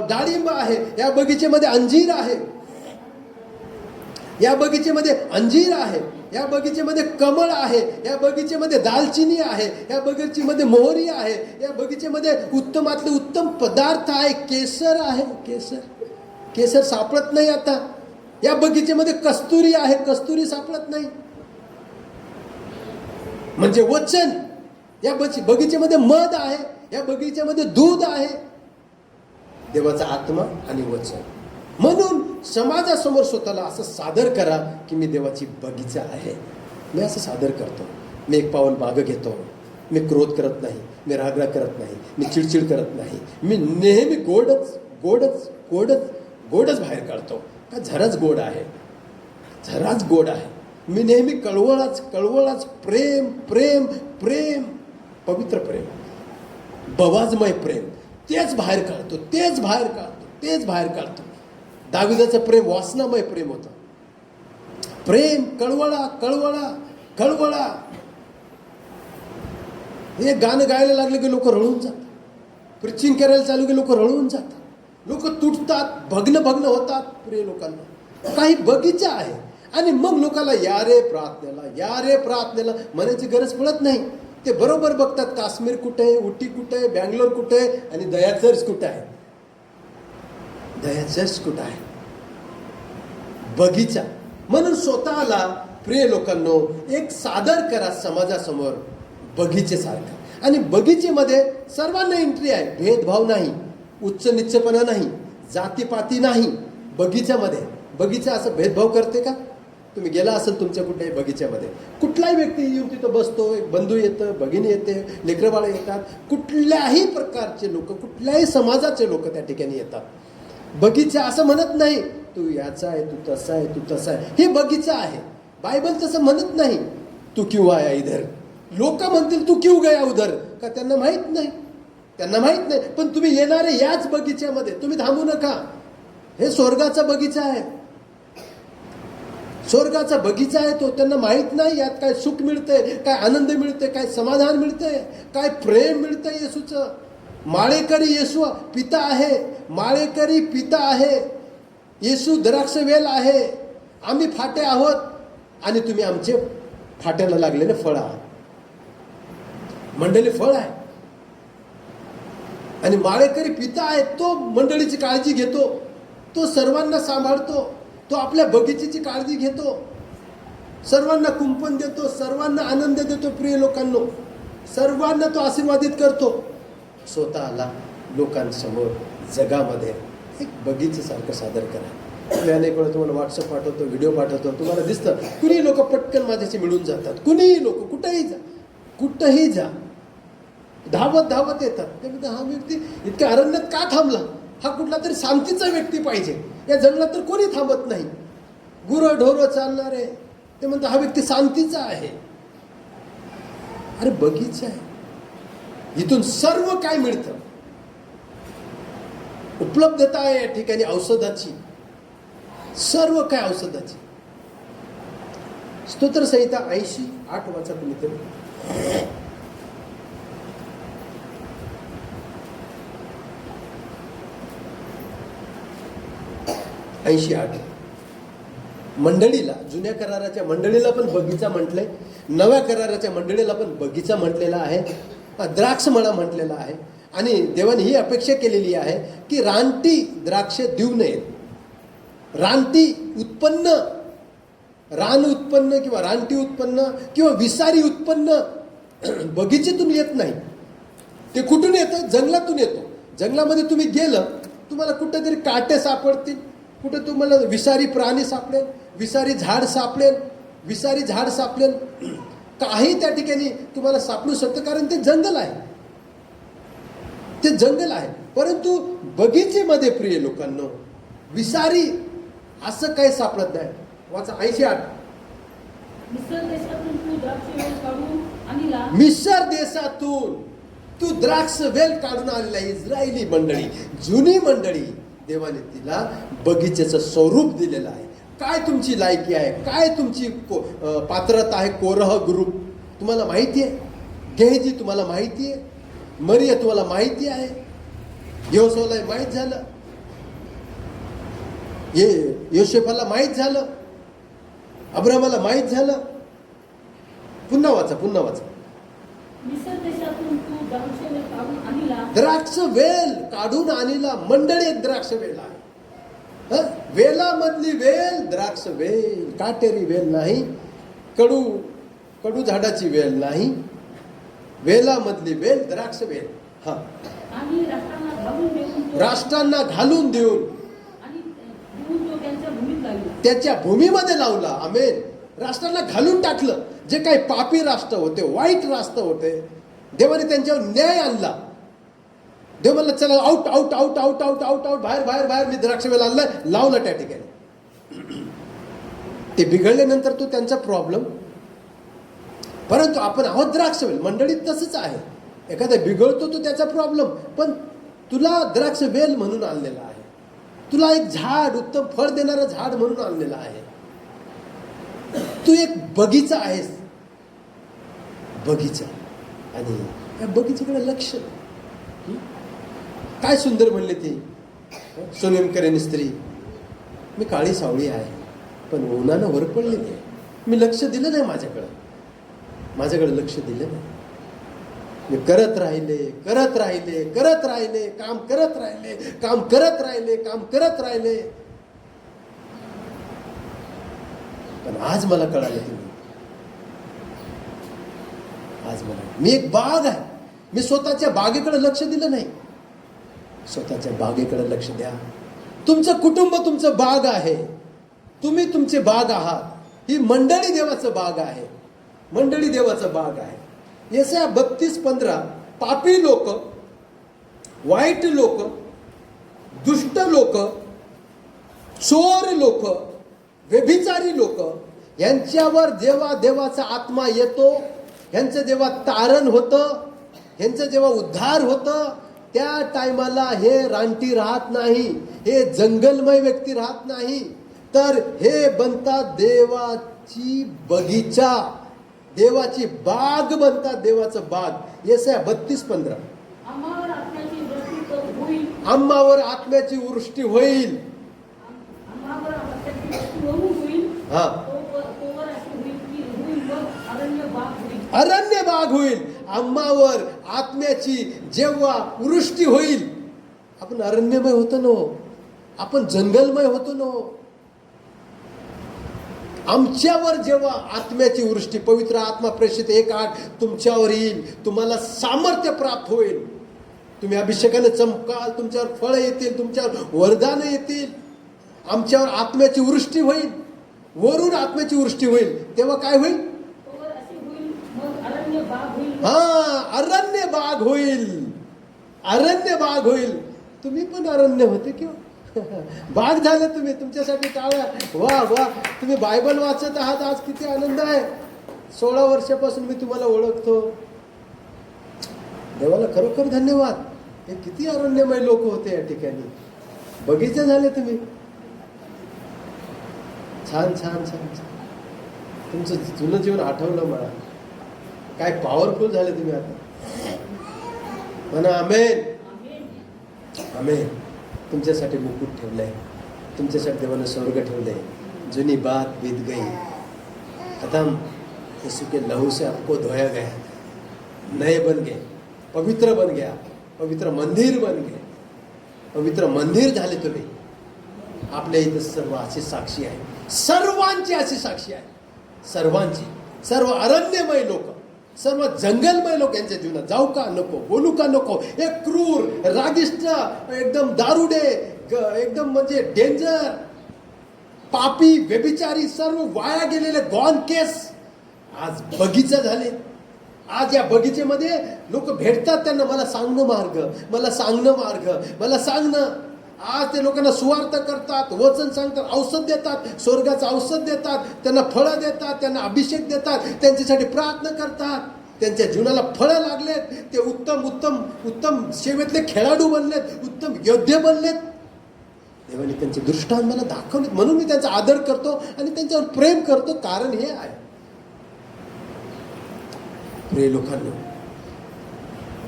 डाळिंब आहे, या बगीचेमध्ये अंजीर आहे, या बगीचेमध्ये अंजीर आहे, या बगीचेमध्ये कमळ आहे, या बगीचेमध्ये दालचिनी आहे, या बगीचेमध्ये मोहरी आहे, या बगीचेमध्ये उत्तमातले उत्तम पदार्थ आहे, केसर आहे. केसर सापडत नाही आता. या बगीचेमध्ये कस्तुरी आहे, कस्तुरी सापडत नाही. म्हणजे वचन. या बगीचेमध्ये मध आहे, या बगीचेमध्ये दूध आहे. देवाचा आत्मा आणि वचन. म्हणून समाजासमोर स्वतःला असं सादर करा की मी देवाची बगीचा आहे. मी असं सादर करतो. मी एक पाऊल मागं घेतो. मी क्रोध करत नाही, मी रागराग करत नाही, मी चिडचिड करत नाही. मी नेहमी गोडच गोडच गोडच गोडच बाहेर काढतो. का झराच गोड आहे, झराच गोड आहे. मी नेहमी कळवळाच कळवळाच प्रेम प्रेम प्रेम, पवित्र प्रेम, बवाजमय प्रेम, तेच बाहेर काढतो, तेच बाहेर काढतो, तेच बाहेर काढतो. दाविदाचं प्रेम वासनामय प्रेम होतं. प्रेम कळवळा कळवळा कळवळा. हे गाणं गायला लागले की लोक रळून जातात. प्रिचिंग करायला चालू की लोक रळून जातात. लोक तुटतात, भग्न भग्न होतात. प्रिय लोकांना काही बगीचा आहे. आणि मग लोकांना या रे प्रार्थनेला, या रे प्रार्थनेला म्हणायची गरज पडत नाही. ते बरोबर बघतात काश्मीर कुठे आहे, उटी कुठे आहे, बँगलोर कुठे आहे आणि दया चर्च कुठे आहे. दया चर्च कुठं आहे? बगीचा. म्हणून स्वतःला प्रिय लोकांनो एक सादर करा समाजासमोर बगीचेसारखा. आणि बगीचेमध्ये सर्वांना एंट्री आहे. भेदभाव नाही, उच्च निच्चपणा नाही, जातीपाती नाही. बगीच्यामध्ये बगीचा असं भेदभाव करते का? तुम्ही गेला असेल तुमच्या कुठल्याही बगीच्यामध्ये, कुठलाही व्यक्ती येऊन तिथं बसतो. एक बंधू येतं, भगिनी येते, लेकरबाळं येतात. कुठल्याही प्रकारचे लोक, कुठल्याही समाजाचे लोक त्या ठिकाणी येतात. बगीचा असं म्हणत नाही तू याचा आहे, तू तसा आहे, तू तसा आहे. हे बगीचा आहे. बायबल तसं म्हणत नाही. तू क्यों आया इधर. लोक म्हणतील तू क्यों गया उधर. का त्यांना माहीत नाही, त्यांना माहीत नाही. पण तुम्ही येणारे याच बगीच्यामध्ये, तुम्ही थांबू नका. हे स्वर्गाचा बगीचा आहे, स्वर्गाचा बगीचा आहे तो. त्यांना माहीत नाही यात काय सुख मिळतंय, काय आनंद मिळतंय, काय समाधान मिळतंय, काय प्रेम मिळतंय येशूचं. माळेकरी येशू पिता आहे, माळेकरी पिता आहे. येशू द्राक्ष वेल आहे, आम्ही फाटे आहोत आणि तुम्ही आमचे फाट्याला लागलेले फळ आहात. मंडळी फळ आहे आणि माळेकरी पिता आहे. तो मंडळीची काळजी घेतो, तो सर्वांना सांभाळतो, तो आपल्या बगीचेची काळजी घेतो, सर्वांना कुंपण देतो, सर्वांना आनंद देतो. प्रिय लोकांनो, सर्वांना तो आशीर्वादित करतो. स्वतःला लोकांसमोर जगामध्ये एक बगीचेसारखं सादर करा. मी अनेक वेळा तुम्हाला व्हॉट्सअप पाठवतो, व्हिडिओ पाठवतो, तुम्हाला दिसतं कुणीही लोक पटकन माझ्याशी मिळून जातात. कुणीही लोक कुठेही जा, कुठंही जा, धावत धावत येतात. ते म्हणतात हा व्यक्ती इतक्या अरण्यात का थांबला? हा कुठला तरी शांतीचा व्यक्ती पाहिजे. या जंगलात तर कोणी थांबत नाही, गुरं ढोरं चालणारे. ते म्हणतात हा व्यक्ती शांतीचा आहे. अरे बगीचा आहे, इथून सर्व काय मिळतं. उपलब्धता आहे या ठिकाणी औषधाची, सर्व काय औषधाची. स्तोत्र संहिता 80:8 वाचा कुणीतरी. 80:8. मंडळीला, जुन्या कराराच्या मंडळीला पण बगीचा म्हटलंय, नव्या कराराच्या मंडळीला पण बगीचा म्हटलेला आहे, द्राक्ष मळा म्हटलेला आहे. आणि देवाने ही अपेक्षा केलेली आहे की रानटी द्राक्ष देऊ नयेत. रानटी उत्पन्न, रान उत्पन्न किंवा रानटी उत्पन्न किंवा विसारी उत्पन्न बगीचेतून येत नाही. ते कुठून येतं? जंगलातून येतो. जंगलामध्ये तुम्ही गेलं, तुम्हाला कुठेतरी काटे सापडतील, कुठे तुम्हाला विसारी प्राणी सापडेल, विसारी झाड सापडेल, विसारी झाड सापडेल. काही त्या ठिकाणी तुम्हाला सापडू शकतं, कारण ते जंगल आहे, ते जंगल आहे. परंतु बगीचेमध्ये प्रिय लोकांनो विसारी असं काही सापडत नाही. वाचा 80:8. मिस्र देशातून तू द्राक्ष वेल काढून आणला. मिस्र देशातून तू द्राक्ष वेल काढून आलेला इस्रायली मंडळी, जुनी मंडळी, देवाने तिला बगीचेचं स्वरूप दिलेलं आहे. काय तुमची लायकी आहे, काय तुमची पात्रता आहे. कोरह ग्रुप तुम्हाला माहिती आहे, गेहजी तुम्हाला माहिती आहे, मरिया तुम्हाला माहिती आहे, योसेफला माहीत झालं, योसेफाला माहीत झालं, अब्रामाला माहीत झालं. पुन्हा वाचा. मिसर देशातून तू द्राक्षवेल काढून आणला. द्राक्ष वेल काढून आणला. मंडळी एक द्राक्ष वेल आहे. वेलामधली वेल द्राक्ष वेल, काटेरी वेल नाही, कडू झाडाची वेल नाही, वेलामधली वेल द्राक्ष वेल. हा, आणि राष्ट्रांना घालून देऊन आणि तो त्यांच्या भूमीत लावला. त्याच्या भूमीमध्ये लावला. आमेन. राष्ट्रांना घालून टाकलं. जे काही पापी राष्ट्र होते, वाईट राष्ट्र होते, देवाने त्यांच्यावर न्याय आणला. देव म्हणलं चला out out out out out out out, बाहेर बाहेर बाहेर. मी द्राक्षवेल आणलं, लावलं त्या ठिकाणी. ते बिघडल्यानंतर तो त्यांचा प्रॉब्लेम. परंतु आपण आहोत द्राक्षवेल. मंडळीत तसंच आहे. एखादा बिघडतो तो त्याचा प्रॉब्लेम, पण तुला द्राक्षवेल म्हणून आणलेला आहे. तुला एक झाड, उत्तम फळ देणारं झाड म्हणून आणलेलं आहे. तू एक बगीचा आहेस, बगीचा. आणि या बगीच्याकडे लक्ष. काय सुंदर म्हणले ते सोनेमकरेन स्त्री. मी काळी सावळी आहे, पण उन्हानं वर पडलेली आहे. मी लक्ष दिलं नाही, माझ्याकडे लक्ष दिलं नाही. मी करत राहिले, काम करत राहिले. पण आज मला कळालं तुम्ही, मी एक बाग आहे. मी स्वतःच्या बागेकडे लक्ष दिलं नाही. स्वतःच्या बागेकडे लक्ष द्या. तुमचं कुटुंब तुमचं बाग आहे. तुम्ही तुमचे बाग आहात. ही मंडळी देवाचं बाग आहे. येसाया 32:15. पापी लोक, वाईट लोक, दुष्ट लोक, चोर लोक, व्यभिचारी लोक यांच्यावर जेव्हा देवाचा आत्मा येतो, ह्यांचं जेव्हा तारण होतं, ह्यांचं जेव्हा उद्धार होतं, त्या टायमाला हे रानटी राहत नाही, हे जंगलमय व्यक्ती राहत नाही, तर हे बनतात देवाची बगीचा, देवाची बाग बनतात. देवाचं बाग. येसाया 32:15. आम्हावर आत्म्याची वृष्टी होईल. आम्हावर आत्म्याची वृष्टी होईल. आम्हावर आत्म्याची वृष्टी होईल. हा, तोवर अशी होईल की होईल व अरण्य बाग होईल. अरण्य बाग होईल. आम्हावर आत्म्याची जेव्हा वृष्टी होईल. आपण अरण्यमय होतो नो, आपण जंगलमय होतो नो. आमच्यावर जेव्हा आत्म्याची वृष्टी, पवित्र आत्मा प्रेषित 1:8 तुमच्यावर येईल, तुम्हाला सामर्थ्य प्राप्त होईल. तुम्ही अभिषेकाने चमकाल, तुमच्यावर फळं येतील, तुमच्यावर वरदानं येतील. आमच्यावर आत्म्याची वृष्टी होईल, वरून आत्म्याची वृष्टी होईल. तेव्हा काय होईल? तोवर अशी होईल मग अरण्य बाग होईल. हा, अरण्य बाग होईल. अरण्य बाग होईल. तुम्ही पण अरण्य होते किंवा बाग झाले तुम्ही. तुमच्यासाठी टाळ्या. वा वा. तुम्ही बायबल वाचत आहात. आज किती आनंद आहे. 16 वर्षापासून मी तुम्हाला ओळखतो. देवाला खरोखर धन्यवाद. हे किती अरण्यमय लोक होते या ठिकाणी. बगीचे झाले तुम्ही. छान छान छान छान. तुमचं जुनं जीवन आठवलं मला. काय पॉवरफुल झाले तुम्ही आता. म्हणा आमेन. आमेन. तुमच्यासाठी मुकुट ठेवलंय. तुमच्यासाठी देवानं स्वर्ग ठेवलंय. जुनी बात बीत गई, खत्म. यीशु के लहू से आपको धोया गया, नए बन गए, पवित्र बन गया, पवित्र मंदिर बन गए. पवित्र मंदिर झाले तुम्ही. आपल्या इथं सर्व अशी साक्षी आहे. सर्वांची अशी साक्षी आहे. सर्वांची. सर्व अरण्यमय लोक, सर्व जंगलमय लोक यांच्या जीवनात जाऊ का नको, बोलू का नको. एक क्रूर, रागिष्ट, एकदम दारुडे, एकदम म्हणजे डेंजर, पापी, व्यभिचारी, सर्व वाया गेलेले गॉन केस आज बगीचा झाले. आज या बगीचेमध्ये लोक भेटतात. त्यांना मला सांगणं मार्ग. आज ते लोकांना सुवार्थ करतात, वचन सांगतात, औषध देतात, स्वर्गाचं औषध देतात, त्यांना फळं देतात, त्यांना अभिषेक देतात, त्यांच्यासाठी प्रार्थना करतात. त्यांच्या जीवनाला फळं लागलेत. ते उत्तम उत्तम उत्तम सेवेतले खेळाडू बनलेत, उत्तम योद्धे बनलेत. देवाने त्यांचे दृष्टांत मला दाखवले, म्हणून मी त्यांचा आदर करतो आणि त्यांच्यावर प्रेम करतो. कारण हे आहे, प्रिय लोकांनो,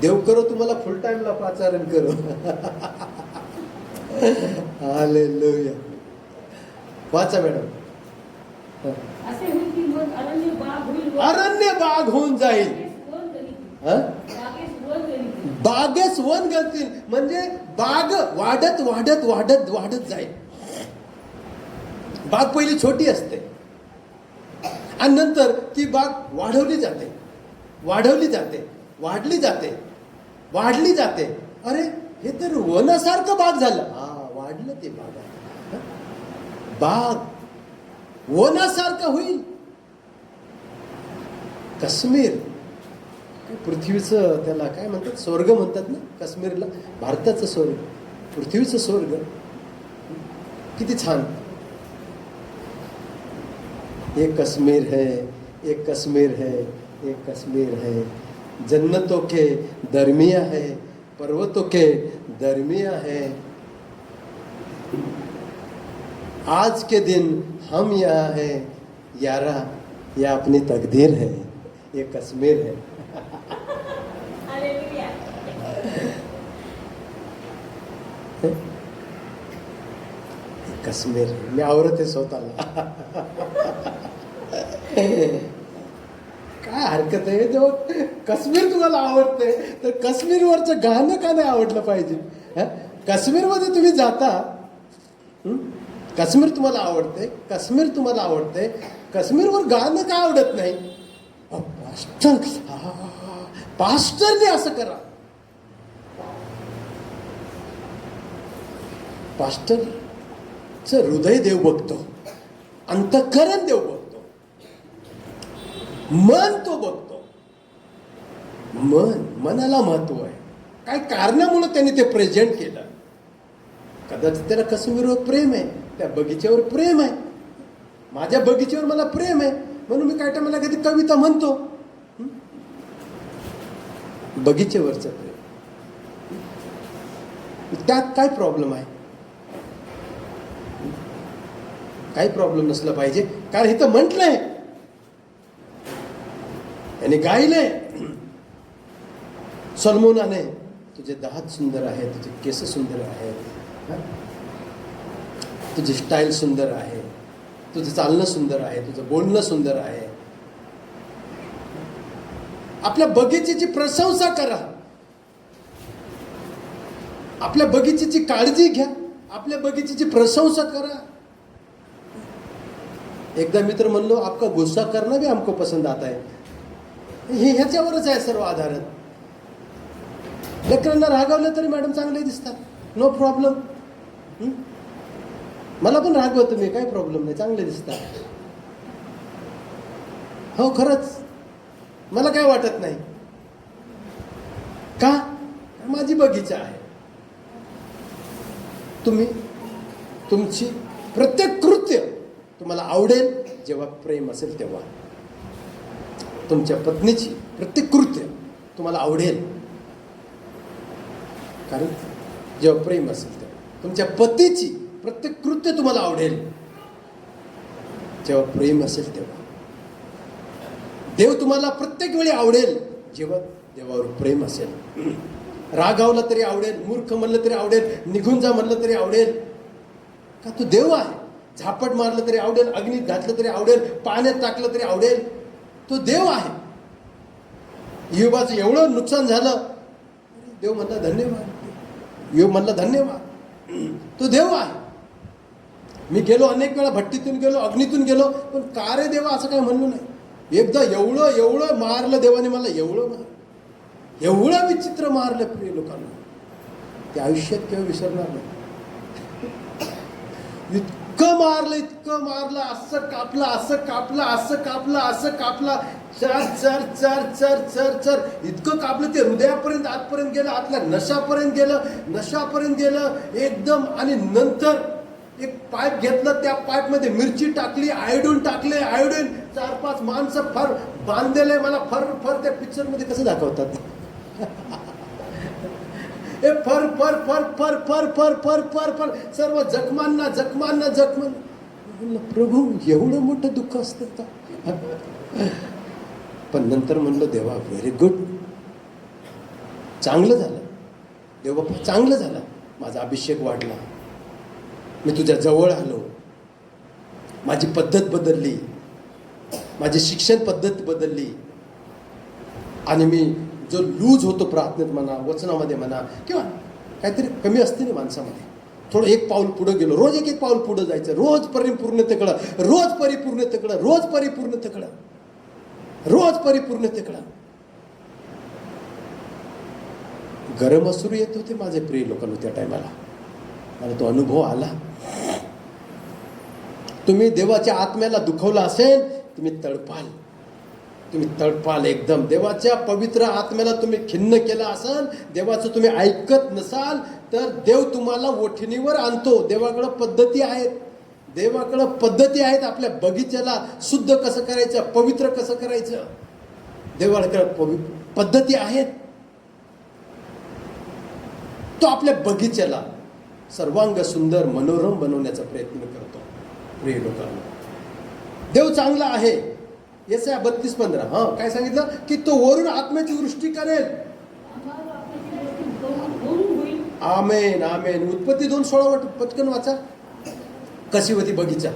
देव करो तुम्हाला फुल टाइमला पाचारण करो. हालेलुया. वाचा मॅडम. असे होईल की मग अरण्य बाग होईल, अरण्य बाग होऊन जाईल. वन गणित, हं? बागेस वन गणित. बागेस वन घालतील, म्हणजे बाग वाढत वाढत वाढत वाढत जाईल. बाग पहिली छोटी असते आणि नंतर ती बाग वाढवली जाते, वाढवली जाते, वाढली जाते, वाढली जाते. अरे हे तर वनासारखं बाग झालं. हा, वाढलं ते बाग. हं? बाग वनासारखं होईल. काश्मीर पृथ्वीचं, त्याला काय म्हणतात, स्वर्ग म्हणतात ना काश्मीरला. भारताचं स्वर्ग, पृथ्वीचं स्वर्ग. किती छान. एक कश्मीर है, एक कश्मीर है, एक कश्मीर है, जन्नतों के दरमिया है, पर्वतों के दरमिया है. आज के दिन हम यहाँ हैं यारा, यह अपनी तकदीर है. ये कश्मीर है. हालेलुया. काश्मीर. मी आवडते स्वतःला. काय हरकत आहे, जेव्हा काश्मीर तुम्हाला आवडते तर काश्मीरवरचं गाणं का नाही आवडलं पाहिजे? काश्मीरमध्ये तुम्ही जाता, काश्मीर तुम्हाला आवडते, काश्मीर तुम्हाला आवडते, काश्मीरवर गाणं का आवडत नाही? पास्टर, पास्टरने असं करा. पास्टरचं हृदय देव बघतो, अंतःकरण देव बघतो, मन तो बघतो. मनाला महत्व आहे. काय कारणामुळे त्यांनी ते प्रेझेंट केलं. कदाचित त्याला काश्मीरवर प्रेम आहे, त्या बगीच्यावर प्रेम आहे. माझ्या बगीच्यावर मला प्रेम आहे, म्हणून मी काय मला कधी कविता म्हणतो. बगीचेवरचं प्रेम, त्यात काय प्रॉब्लेम आहे? काही प्रॉब्लेम नसला पाहिजे, कारण हे तर म्हटलंय, त्याने गायलंय. सलमोनाने, तुझे दात सुंदर आहे, तुझे केस सुंदर आहेत, तुझी स्टाईल सुंदर आहे, तुझं चालणं सुंदर आहे, तुझं बोलणं सुंदर आहे. आपल्या बगीचेची प्रशंसा करा, आपल्या बगीचेची काळजी घ्या, आपल्या बगीचेची प्रशंसा करा. एकदा मित्र म्हणलो, आपका गुस्सा करना भी हमको पसंद आता है. हे ह्याच्यावरच आहे सर्व आधारित. लेकरांना रागवलं तरी मॅडम चांगले दिसतात, नो प्रॉब्लेम. मला पण रागवत तुम्ही, काही प्रॉब्लेम नाही, चांगले दिसतात. हो खरंच, मला काय वाटत नाही. का? माझी बगीचा आहे. तुम्ही तुमची प्रत्येक कृत्य तुम्हाला आवडेल जेव्हा प्रेम असेल तेव्हा. तुमच्या पत्नीची प्रत्येक कृत्य तुम्हाला आवडेल, कारण जेव्हा प्रेम असेल तेव्हा. तुमच्या पतीची प्रत्येक कृत्य तुम्हाला आवडेल जेव्हा प्रेम असेल तेव्हा. देव तुम्हाला प्रत्येक वेळी आवडेल जेव्हा देवावर प्रेम असेल. रागावला तरी आवडेल, मूर्ख म्हणलं तरी आवडेल, निघून जा म्हणलं तरी आवडेल, का तो देव आहे. झापट मारलं तरी आवडेल, अग्नीत घातलं तरी आवडेल, पाण्यात टाकलं तरी आवडेल, तो देव आहे. योबाचं एवढं नुकसान झालं, देव म्हणला धन्यवाद. योग म्हणला धन्यवाद, तो देव आहे. मी गेलो अनेक वेळा, भट्टीतून गेलो, अग्नीतून गेलो, पण का रे देवा असं काही म्हणलो नाही. एकदा एवढं एवढं मारलं देवाने मला, एवढं विचित्र मारलं प्रिय लोकांना, ते आयुष्यात केव्हा विसरणार नाही. इतकं मारलं, असं कापलं, असं कापलं, असं कापलं, असं कापलं, चर इतकं कापलं, ते हृदयापर्यंत आतपर्यंत गेलं, आतल्या नशापर्यंत गेलं एकदम. आणि नंतर एक पाईप घेतलं, त्या पाईपमध्ये मिरची टाकली, आयोडीन टाकले, 4-5 माणसं फर बांधलेले. मला फर त्या पिक्चरमध्ये कसं दाखवतात, हे फर फर फर फर फर फर फर फर फर सर्व जखमांना जखमांना जखमांना. म्हणलं, प्रभू एवढं मोठं दुःख असतं का? पण नंतर म्हणलं, देवा व्हेरी गुड, चांगलं झालं देवा, चांगलं झालं, माझा अभिषेक वाढला, मी तुझ्या जवळ आलो, माझी पद्धत बदलली, माझी शिक्षण पद्धत बदलली, आणि मी जो लूज होतो प्रार्थनेत म्हणा, वचनामध्ये म्हणा, किंवा काहीतरी कमी असते ना माणसामध्ये, थोडं एक पाऊल पुढं गेलो, रोज एक एक पाऊल पुढं जायचं, रोज परिपूर्णतेकडं, रोज परिपूर्णतेकडं, रोज परिपूर्णतेकडं, रोज परिपूर्णतेकडं. गरम अश्रू येत होते माझे प्रिय लोकांना त्या टायमाला. मला तो अनुभव आला. तुम्ही देवाच्या आत्म्याला दुखवला असेल, तुम्ही तडपाल, तुम्ही तडपाल एकदम. देवाच्या पवित्र आत्म्याला तुम्ही खिन्न केला असाल, देवाचं तुम्ही ऐकत नसाल, तर देव तुम्हाला ओठणीवर आणतो. देवाकडं पद्धती आहेत, देवाकडं पद्धती आहेत. आपल्या बगीच्याला शुद्ध कसं करायचं, पवित्र कसं करायचं, देवाकडं पद्धती आहेत. तो आपल्या बगीच्याला सर्वांग सुंदर मनोरम बनवण्याचा प्रयत्न करतो. प्रिय लोकांना, देव चांगला आहे. येसाया 32:15 काय सांगितलं की तो वरून आत्म्याची वृष्टी करेल. आम्हाला आपल्याची गोष्टी वरून होईल. आमेन आमेन. उत्पत्ती 2:16 पटकन वाचा. कशी होती बगीचा,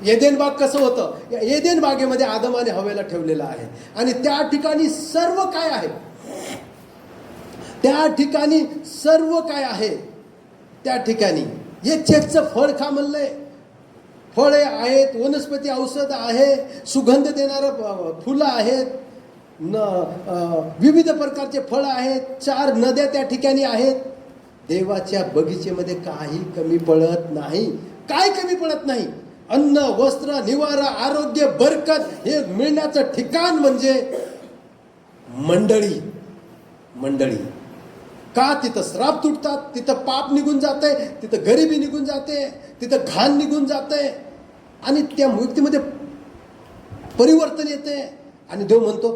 एदेन बाग कसं होतं. या एदेन बागेमध्ये आदम आणि हवेला ठेवलेलं आहे, आणि त्या ठिकाणी सर्व काय आहे, त्या ठिकाणी सर्व काय आहे, त्या ठिकाणी यच्छेचं फळ खा म्हणलंय. फळे आहेत, वनस्पती औषध आहे, सुगंध देणारं फुलं आहेत, विविध प्रकारचे फळं आहेत, 4 नद्या त्या ठिकाणी आहेत. देवाच्या बगीचेमध्ये काही कमी पडत नाही, काय कमी पडत नाही. अन्न, वस्त्र, निवारा, आरोग्य, बरकत हे मिळण्याचं ठिकाण म्हणजे मंडळी. मंडळी का? तिथं श्राप तुटतात, तिथं पाप निघून जाते, तिथं गरिबी निघून जाते, तिथं घाण निघून जाते, आणि त्या व्यक्तीमध्ये परिवर्तन येते. आणि देव म्हणतो,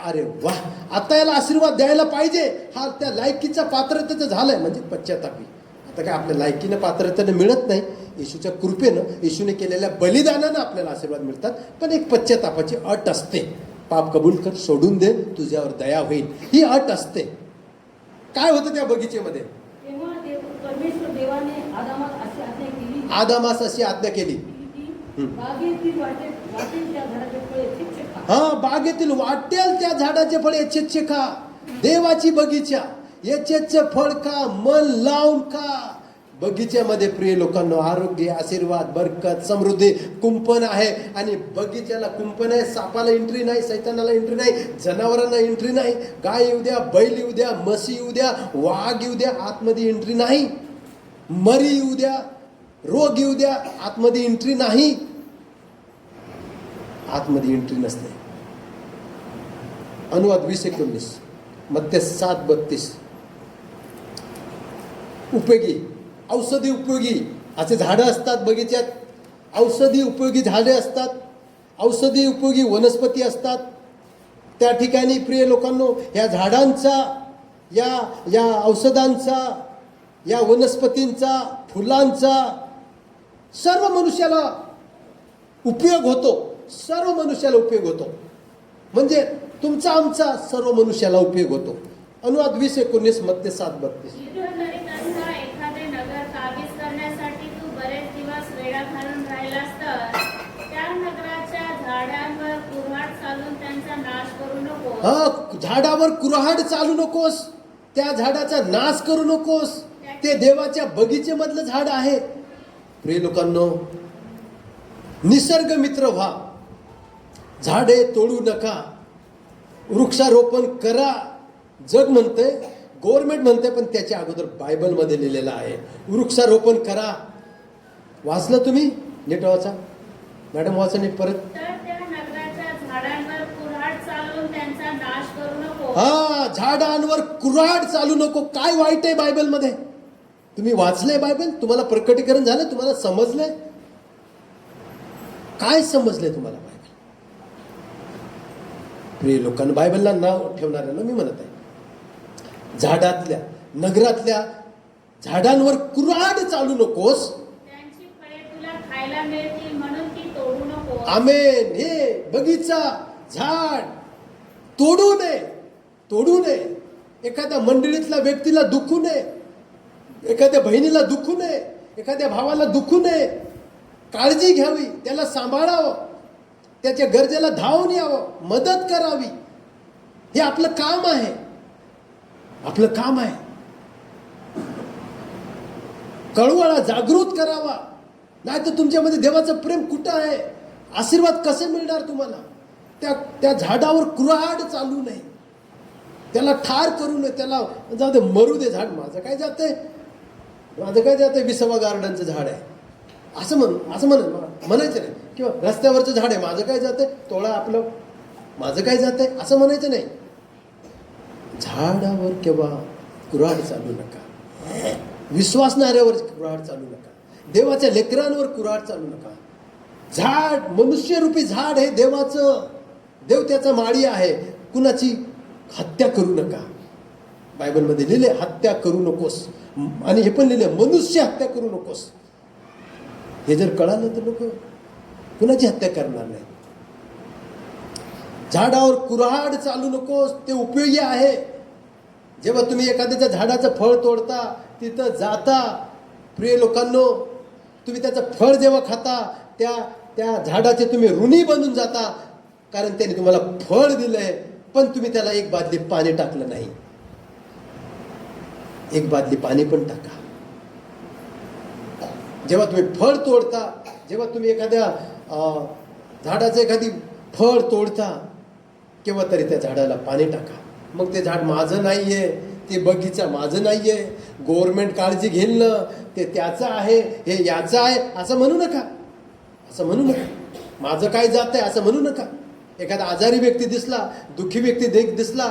अरे वा, आता याला आशीर्वाद द्यायला पाहिजे, हा त्या लायकीचा पात्रतेचं झालंय, म्हणजे पश्चातापी. आता काय आपल्या लायकीनं पात्रतेनं मिळत नाही, येशूच्या कृपेनं, येशूने केलेल्या बलिदानानं आपल्याला आशीर्वाद मिळतात. पण एक पश्चातापाची अट असते. पाप कबूल कर, सोडून दे, तुझ्यावर दया होईल, ही अट असते. काय होतं त्या बगीचेमध्ये? तेव्हा परमेश्वर देवाने आदामास अशी आज्ञा केली, आदामास अशी आज्ञा केली, बागेतील वाटेल त्या झाडाचे फळे यथेच्छ खा. हा, बागेतील वाटेल त्या झाडाचे फळ यथेच्छ खा. देवाची बगीचा, यथेच्छ फळ खा, मन लावून खा. बगीच्यामध्ये प्रिय लोकांना आरोग्य, आशीर्वाद, बरकत, समृद्धी, कुंपण आहे. आणि बगीच्याला कुंपण आहे, सापाला एंट्री नाही, सैतानाला एंट्री नाही, जनावरांना एंट्री नाही. गाय येऊ द्या, बैल येऊ द्या, म्हशी येऊ द्या, वाघ येऊ द्या, आतमध्ये एंट्री नाही. मरी येऊ द्या, रोग येऊ द्या, आतमध्ये एंट्री नाही. आतमध्ये एंट्री नसते. अनुवाद 20:19, मत्ते 7:32. उपयोगी, औषधी उपयोगी असे झाडं असतात बगीच्यात. औषधी उपयोगी झाडे असतात, औषधी उपयोगी वनस्पती असतात. त्या ठिकाणी प्रिय लोकांनो, या झाडांचा, या औषधांचा, या वनस्पतींचा, फुलांचा सर्व मनुष्याला उपयोग होतो. सर्व मनुष्याला उपयोग होतो, म्हणजे तुमचा आमचा सर्व मनुष्याला उपयोग होतो. अनुवाद 20:19, मत्ते 7:32. एखादे नगर काबीज करण्यासाठी तू बरेच दिवस वेळा घालून राहिलास तर त्या नगराच्या झाडांवर कुऱ्हाड चालून त्यांचा नाश करू नकोस. हा, झाडावर कुऱ्हाड चालू नकोस, त्या झाडाचा नाश करू नकोस. ते देवाच्या बगीचेमधलं झाड आहे. प्रिय लोकांनो, निसर्ग मित्र व्हा. झाडे तोडू नका, वृक्षारोपण करा. जग म्हणते, गव्हर्नमेंट म्हणते, पण त्याच्या अगोदर बायबलमध्ये लिहिलेलं आहे, वृक्षारोपण करा. वाचलं तुम्ही? नीट वाचा मॅडम, वाचा नीट परत. तर त्या नगराच्या झाडांवर कुऱ्हाड चालून त्यांचा नाश करू नको. हा, झाडांवर कुऱ्हाड चालू नको. काय वाईट आहे बायबलमध्ये? तुम्ही वाचलंय बायबल? तुम्हाला प्रकटीकरण झालं? तुम्हाला समजलंय? काय समजलंय तुम्हाला बायबल? प्रिय लोकांना, बायबलला नाव ठेवणाऱ्यांना मी म्हणत आहे, झाडातल्या नगरातल्या झाडांवर कुऱ्हाड चालू नकोस. त्यांची फळे तुला खायला मिळतील म्हणून ती तोडू नको. आमेन. हे बगीचा झाड तोडू नये, तोडू नये. एखाद्या मंडळीतल्या व्यक्तीला दुखू नये, एखाद्या बहिणीला दुखू नये, एखाद्या भावाला दुखू नये. काळजी घ्यावी, त्याला सांभाळावं, त्याच्या गरजेला धावून यावं, मदत करावी. हे आपलं काम आहे, आपलं काम आहे. कळवळा, जागृत करावा. नाही तर तुमच्यामध्ये देवाचं प्रेम कुठं आहे, आशीर्वाद कसे मिळणार तुम्हाला. त्या झाडावर कुऱ्हाड चालू नये, त्याला ठार करू नये. त्याला जाऊ दे, मरू दे झाड, माझं काय जातंय, माझं काय जातंय, विसवा गार्डनचं झाड आहे असं म्हणायचं नाही. किंवा रस्त्यावरचं झाड आहे, माझं काय जातंय, तोळा आपलं, माझं काय जातंय असं म्हणायचं नाही. झाडावर केव्हा कुऱ्हाड चालू नका, विश्वासणाऱ्यावर कुऱ्हाड चालू नका, देवाच्या लेकरांवर कुऱ्हाड चालू नका. झाड, मनुष्यरूपी झाड हे देवाचं, देव त्याचा माळी आहे. कुणाची हत्या करू नका. बायबलमध्ये लिहिले हत्या करू नकोस, आणि हे पण लिहिले मनुष्य हत्या करू नकोस. हे जर कळालं तर लोक कुणाची हत्या करणार नाही. झाडावर कुऱ्हाड चालू नकोस, ते उपयोगी आहे. जेव्हा तुम्ही एखाद्याच्या झाडाचं फळ तोडता, तिथं जाता, प्रिय लोकांनो, तुम्ही त्याचं फळ जेव्हा खाता, त्या झाडाचे तुम्ही ऋणी बनून जाता. कारण त्याने तुम्हाला फळ दिलंय, पण तुम्ही त्याला एक बादली पाणी टाकलं नाही. एक बादली पाणी पण टाका. जेव्हा तुम्ही फळ तोडता, जेव्हा तुम्ही एखाद्या झाडाचं एखादी फळ तोडता, केव्हा तरी त्या झाडाला पाणी टाका. मग ते झाड माझं नाहीये, ते बगीचा माझं नाहीये, गव्हर्नमेंट काळजी घेईल ना, ते त्याचं आहे, हे याचं आहे असं म्हणू नका. असं म्हणू नका. माझं काय जात आहे असं म्हणू नका. एखादा आजारी व्यक्ती दिसला, दुःखी व्यक्ती दिसला,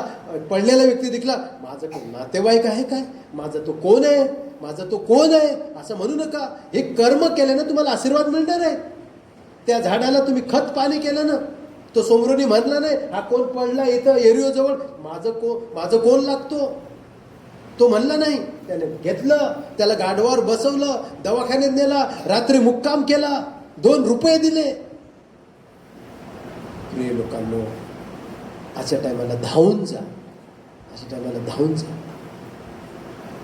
पडलेला व्यक्ती दिसला, माझं कोण नातेवाईक आहे काय, माझा तो कोण आहे, माझा तो कोण आहे असं म्हणू नका. हे कर्म केल्यानं तुम्हाला आशीर्वाद मिळणार आहे. त्या झाडाला तुम्ही खत पाणी केलं ना, तो सोमरोनी म्हणला नाही, हा कोण पडला इथं एरिओजवळ, माझं कोण लागतो, तो म्हणला नाही. त्याने घेतलं, त्याला गाढवावर बसवलं, दवाखान्यात नेला, रात्री मुक्काम केला, 2 रुपये दिले. प्रिय लोकांनो, अशा टायमाला धावून जा, अशा टायमाला धावून जा.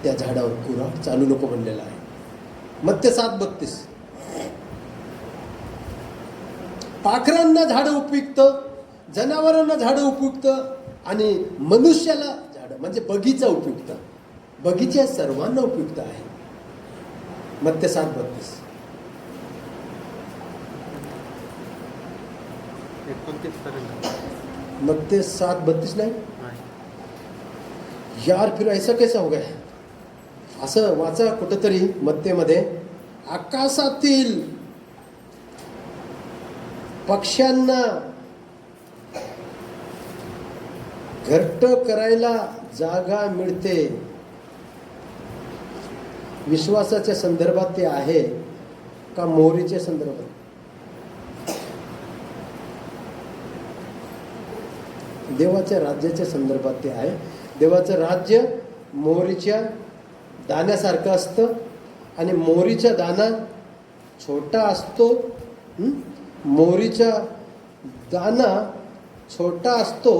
त्या झाडावर कुऱ्हाड चालू नको म्हणलेला आहे. मत्ते 7:32. पाखरांना झाडं उपयुक्त, जनावरांना झाडं उपयुक्त, आणि मनुष्याला झाडं म्हणजे बगीचा उपयुक्त. बगीचा सर्वांना उपयुक्त आहे. मत्ते 7:32. मत्ते 7:32 नाही यार, फिर ऐसा कैसा हो गया. असं वाचा कुठंतरी मत्तेमध्ये. आकाशातील पक्ष्यांना घरट करायला जागा मिळते. विश्वासाच्या संदर्भात ते आहे का मोहरीच्या संदर्भात? देवाच्या राज्याच्या संदर्भात ते आहे. देवाचं राज्य मोहरीच्या दाण्यासारखं असतं, आणि मोहरीचा दाणा छोटा असतो. मोहरीचा दाणा छोटा असतो,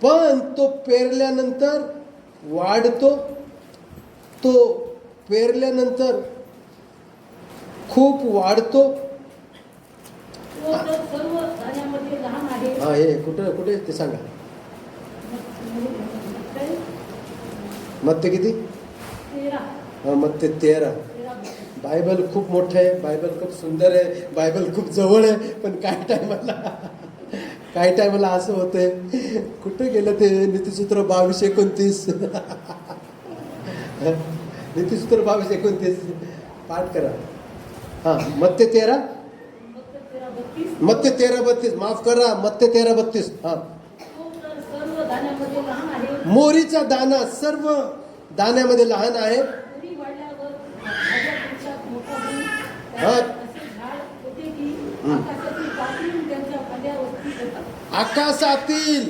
पण तो पेरल्यानंतर वाढतो. तो पेरल्यानंतर खूप वाढतो. तो तर सर्व धान्यामध्ये लहान आहे. हा, हे कुठे ते सांगा. मत्ते किती? 13. हा, मत्ते 13. बायबल खूप मोठं आहे, बायबल खूप सुंदर आहे, बायबल खूप जवळ आहे. पण काही टायमाला असं होतंय, कुठे गेलं ते नीतिसूत्र 22-29. नीतिसूत्र 22-29 पाठ करा. हा, मत्ते 13. मत्ते 13:32. माफ करा, मत्ते 13:32. हा, सर्व धान्यामध्ये लहान आहे. मोहरीचा दाना सर्व दाण्यामध्ये लहान आहे. पुरी वाढल्यावर भाज्यापेक्षा मोठा होऊन हा. त्यात असे झाड होते की आकाशातील पाखरी त्यांच्या फांद्या वस्ती करतात. आकाशातील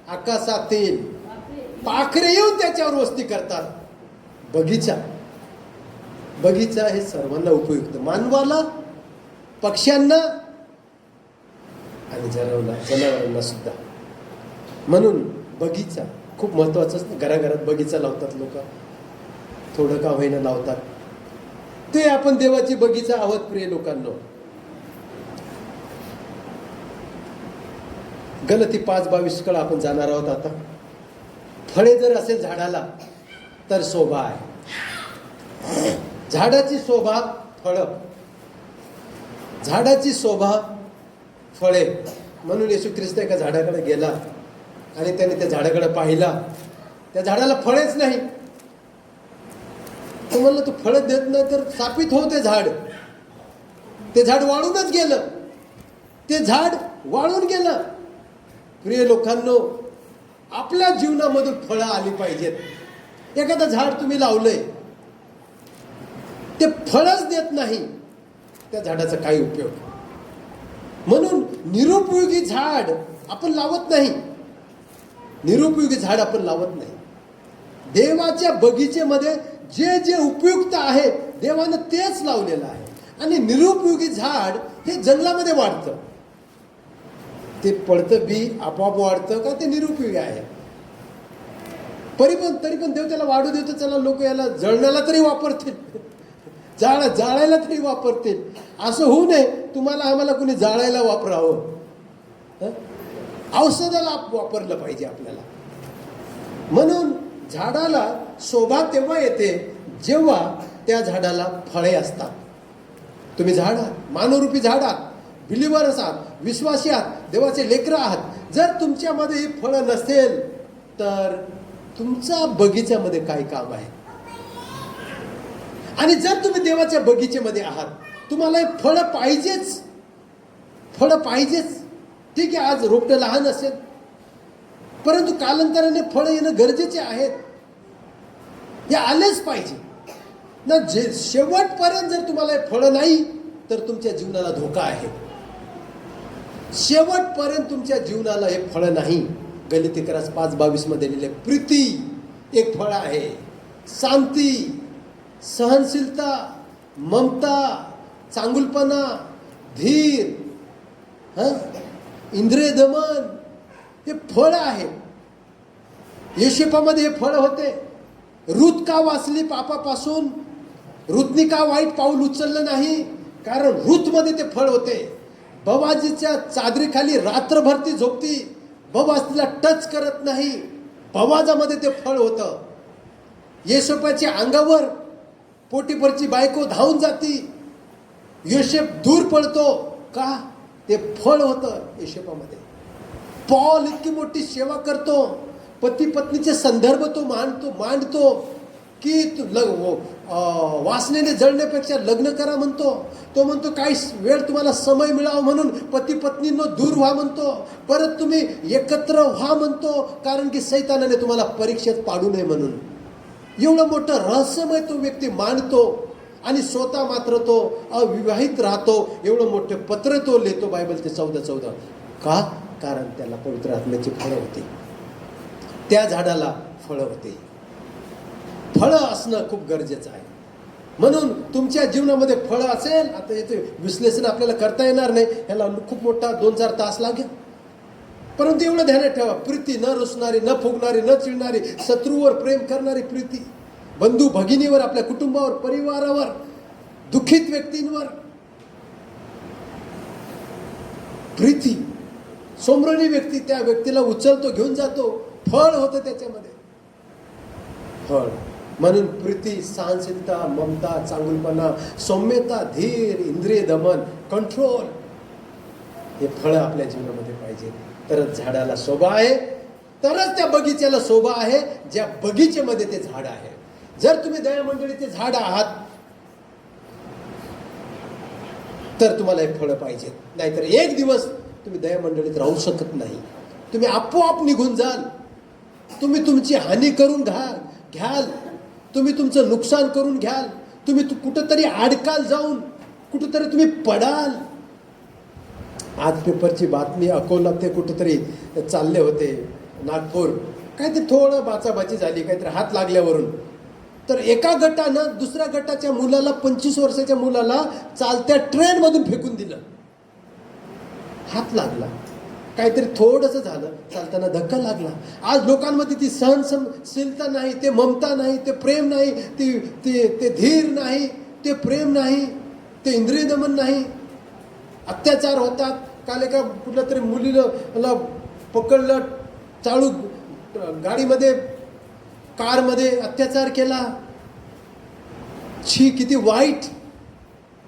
आपले पाखरे येऊन त्याच्यावर वस्ती करतात. बगीचा बगीचा हे सर्वांना उपयुक्त, मानवाला, पक्ष्यांना आणि जनावरांना सुद्धा. म्हणून बगीचा खूप महत्वाचं असतं. घराघरात बगीचा लावतात लोक, थोडं का होईना लावतात. ते आपण देवाची बगीचा आहोत प्रिय लोकांनो. गलती 5:22 कडे आपण जाणार आहोत. आता फळे जर असेल झाडाला तर शोभा आहे. झाडाची शोभा फळं, झाडाची शोभा फळे. म्हणून येशू ख्रिस्त एका झाडाकडे गेला आणि त्याने त्या झाडाकडे पाहिला. त्या झाडाला फळेच नाही. तो म्हणला तू फळच देत नाही तर सापित हो ते झाड. ते झाड वाळूनच गेलं. ते झाड वाळून गेलं. प्रिय लोकांनो, आपल्या जीवनामधून फळं आली पाहिजेत. एखादं झाड तुम्ही लावलंय, ते फळच देत नाही, त्या झाडाचा काही उपयोग. म्हणून निरुपयोगी झाड आपण लावत नाही. निरुपयोगी झाड आपण लावत नाही. देवाच्या बगीचेमध्ये जे जे उपयुक्त आहे देवानं तेच लावलेलं आहे. आणि निरुपयोगी झाड हे जंगलामध्ये वाढतं. ते पडतं बी आपोआप वाढतं का ते निरुपयोगी आहे. तरी पण देव त्याला वाढू देतो. चला लोक याला जळण्याला तरी वापरतील, जाळायला तरी वापरतील. असं होऊ नये तुम्हाला आम्हाला कुणी जाळायला वापरावं, औषधाला वापरलं पाहिजे आपल्याला. म्हणून झाडाला शोभा तेव्हा येते जेव्हा त्या झाडाला फळे असतात. तुम्ही झाड आहात, मानवरूपी झाड आहात, बिलिव्हर्स आहात, विश्वासी आहात, देवाचे लेकरं आहात. जर तुमच्यामध्ये ही फळं नसेल तर तुमच्या बगीच्यामध्ये काय काम आहे. आणि जर तुम्ही देवाच्या बगीचेमध्ये आहात, तुम्हाला हे फळं पाहिजेच, फळं पाहिजेच. ठीक आहे, आज रोपटं लहान असेल, परंतु कालांतराने फळं येणं गरजेचे आहेत. हे आलेच पाहिजे ना. शेवटपर्यंत जर तुम्हाला हे फळं नाही तर तुमच्या जीवनाला धोका आहे. शेवटपर्यंत तुमच्या जीवनाला हे फळं नाही. गलितिकरास 5:22 मध्ये लिहिले, प्रीती एक फळ आहे, शांती, सहनशीलता, ममता, चांगुलपणा, धीर, इंद्रिय दमन, हे फळ आहे. योसेफामध्ये हे फळ होते. रूत का वाचली पापापासून? रूतनी का वाईट पाऊल उचललं नाही? कारण रूतमध्ये ते फळ होते. बवाजीच्या चादरीखाली रात्रभर ती झोपती, बवाज तिला टच करत नाही. बवाजामध्ये ते फळ होतं. योसेफाच्या अंगावर पोटीपरची बायको धावून जाती, योसेफ दूर पळतो का? ते फळ होतं योसेफामध्ये. पॉल इतकी मोठी सेवा करतो, पती पत्नीचे संदर्भ तो मांडतो की वासनेने जळण्यापेक्षा लग्न करा म्हणतो. तो म्हणतो काही वेळ तुम्हाला समय मिळावा म्हणून पती पत्नींनो दूर व्हा म्हणतो, परत तुम्ही एकत्र व्हा म्हणतो, कारण की सैतानाने तुम्हाला परीक्षेत पाडू नये म्हणून. एवढं मोठं रहस्यमय तो व्यक्ती मांडतो आणि स्वतः मात्र तो अविवाहित राहतो. एवढं मोठे पत्र तो लिहितो बायबलचे 14:14. का? कारण त्याला पवित्र आत्म्याची फळं होती. त्या झाडाला फळं होते. फळं असणं खूप गरजेचं आहे. म्हणून तुमच्या जीवनामध्ये फळं असेल, आता याचे विश्लेषण आपल्याला करता येणार नाही, ह्याला खूप मोठा 2-4 तास लागेल. परंतु एवढं ध्यानात ठेवा, प्रीती न रुसणारी, न फुगणारी, न चिडणारी, शत्रूवर प्रेम करणारी प्रीती, बंधू भगिनीवर, आपल्या कुटुंबावर, परिवारावर, दुःखित व्यक्तींवर प्रीती. सोमरणी व्यक्ती त्या व्यक्तीला उचलतो, घेऊन जातो, फळ होतं त्याच्यामध्ये, फळ. म्हणून प्रीती, सहनशीलता, ममता, चांगुलपणा, सौम्यता, धीर, इंद्रिय दमन, कंट्रोल, हे फळं आपल्या जीवनामध्ये पाहिजे. तरच झाडाला शोभा आहे, तरच त्या बगीच्याला शोभा आहे, ज्या बगीचेमध्ये ते झाड आहे. जर तुम्ही दयामंडळीचे झाड आहात तर तुम्हाला हे फळं पाहिजेत. नाहीतर एक दिवस तुम्ही दयामंडळीत राहू शकत नाही. तुम्ही आपोआप निघून जाल. तुम्ही तुमची हानी करून घ्याल. तुम्ही तुमचं नुकसान करून घ्याल. तुम्ही कुठंतरी अडकाल, जाऊन कुठंतरी तुम्ही पडाल. आज पेपरची बातमी, अकोला ते कुठंतरी चालले होते, नागपूर, काहीतरी थोडं बाचाबाची झाली, काहीतरी हात लागल्यावरून तर एका गटानं दुसऱ्या गटाच्या मुलाला 25 वर्षाच्या मुलाला चालत्या ट्रेनमधून फेकून दिलं. हात लागला, काहीतरी थोडंसं झालं, चालताना धक्का लागला. आज लोकांमध्ये ती सहनशीलता नाही, ते ममता नाही, ते प्रेम नाही, ते धीर नाही, ते प्रेम नाही, ते इंद्रिय दमन नाही. अत्याचार होतात. काल एका कुठल्या तरी मुलीला पकडलं, चालू गाडीमध्ये कारमध्ये अत्याचार केला. छी, किती वाईट.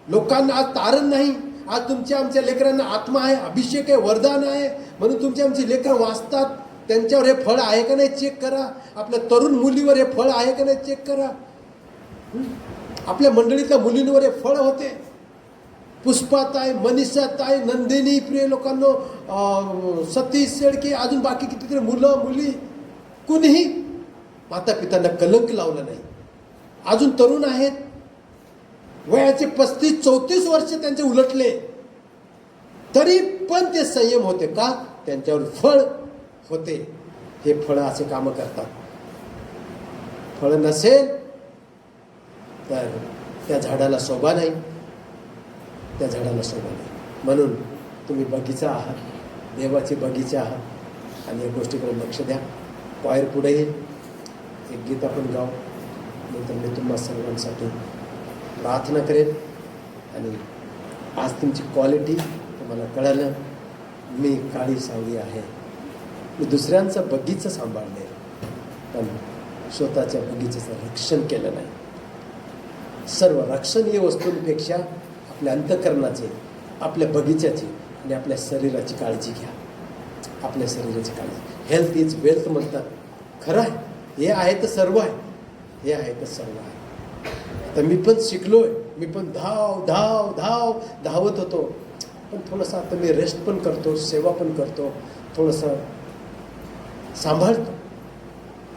लोकांना आज तारण नाही. आज तुमच्या आमच्या लेकरांना आत्मा आहे, अभिषेक आहे, वरदान आहे, म्हणून तुमची आमची लेकरं वाचतात. त्यांच्यावर हे फळ आहे का नाही चेक करा. आपल्या तरुण मुलीवर हे फळ आहे का नाही चेक करा. आपल्या मंडळीतल्या मुलींवर हे फळ होते. पुष्पाताई, मनीषाताई, नंदिनी, प्रिय लोकांनो, सतीश शेळके, अजून बाकी कितीतरी मुलं मुली, कुणीही माता पित्यांना कलंक लावलं नाही. अजून तरुण आहेत, वयाचे 35-34 वर्ष त्यांचे उलटले, तरी पण ते संयम होते. का? त्यांच्यावर फळ होते. हे फळ असे कामं करतात. फळ नसेल तर त्या झाडाला शोभा नाही, त्या झाडाला शोभा नाही. म्हणून तुम्ही बगीचा आहात, देवाचे बगीचा आहात, आणि या गोष्टीकडे लक्ष द्या. क्वायर पुढे येईल, एक गीत आपण गाऊ, नंतर मी तुम्हा सर्वांसाठी प्रार्थना करेन. आणि आज तुमची क्वालिटी तुम्हाला कळालं. मी काळी सावळी आहे. मी दुसऱ्यांचं बगीचं सांभाळले, पण स्वतःच्या बगीचेचं रक्षण केलं नाही. सर्व रक्षणीय वस्तूंपेक्षा आपल्या अंतःकरणाचे, आपल्या बगीच्याची आणि आपल्या शरीराची काळजी घ्या. आपल्या शरीराची काळजी. हेल्थ इज वेल्थ म्हणतात. खरं आहे. हे आहे तर सर्व आहे. हे आहे तर सर्व आहे. तर मी पण शिकलोय. मी पण धावत होतो. पण थोडंसं आता मी रेस्ट पण करतो, सेवा पण करतो, थोडंसं सांभाळतो.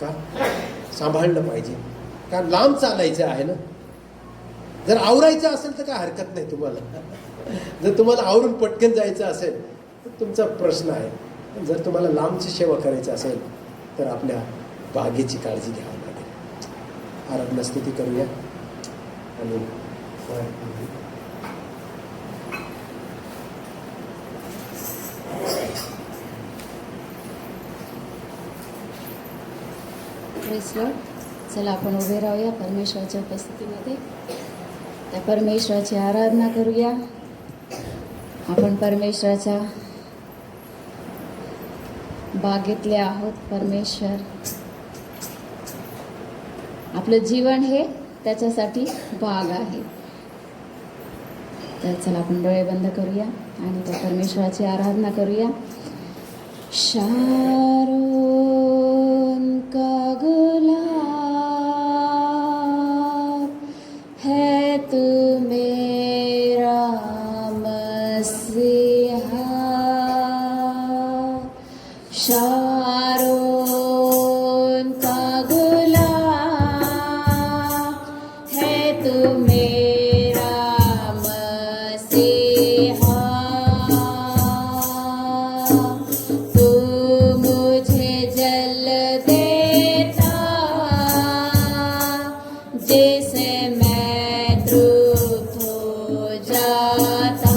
का? सांभाळलं पाहिजे. कारण लांब चालायचं आहे ना. जर आवरायचं असेल तर काय हरकत नाही तुम्हाला. जर तुम्हाला आवरून पटकन जायचं असेल तर तुमचा प्रश्न आहे. पण जर तुम्हाला लांबची सेवा करायची असेल तर आपल्या बागेची काळजी घ्यावी लागेल. आराधना स्तुती करूया. आणि प्रेज लॉर्ड. चला आपण उभे राहूया परमेश्वराच्या उपस्थितीमध्ये. त्या परमेश्वराची आराधना करूया. आपण परमेश्वराच्या बागेतले आहोत. परमेश्वर आपलं जीवन हे त्याच्यासाठी बाग आहे. तर चला आपण डोळे बंद करूया आणि त्या परमेश्वराची आराधना करूया. शारोन का गुलाब है तू मेरा मसीहा. शारोन का गुलाब है तू मेरा मसीहा. तू मुझे जल देता जैसे मैं तृप्त हो जाता.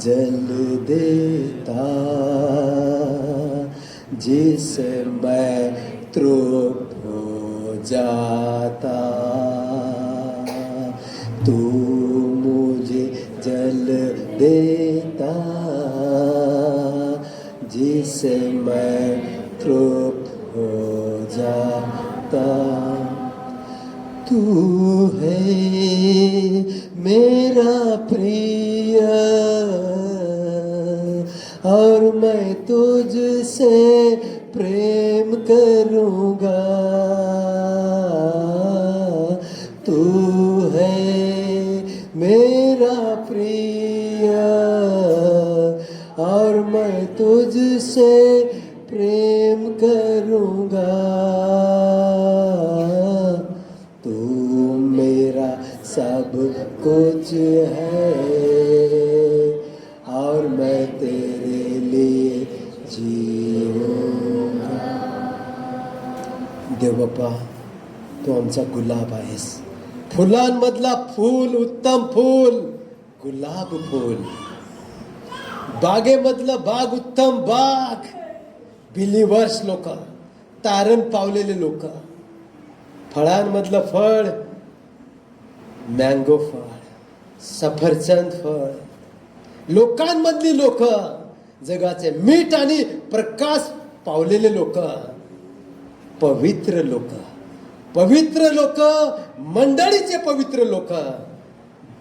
जल देता जिसमें तृप्त हो जाता, तू मुझे जल देता जिसमें तृप्त हो जाता। तू है मेरा प्रिय और मैं तुझसे प्रेम करूँगा। तू है मेरा प्रिय और मैं तुझसे प्रेम करूँगा। तू मेरा सब कुछ है और मैं तेरे लिए जीऊंगा। देव बाप्पा, तू आमचा गुलाब आहेस, फुलांमधला फूल, उत्तम फूल, गुलाब फूल, बागेमधलं बाग, उत्तम बाग, बिलीवर्स लोक, तारण पावलेले लोक, फळांमधलं फळ, मँगो फळ, सफरचंद फळ, लोकांमधली लोक, जगाचे मीठ आणि प्रकाश पावलेले लोक, पवित्र लोक, पवित्र लोक, मंडळीचे पवित्र लोक,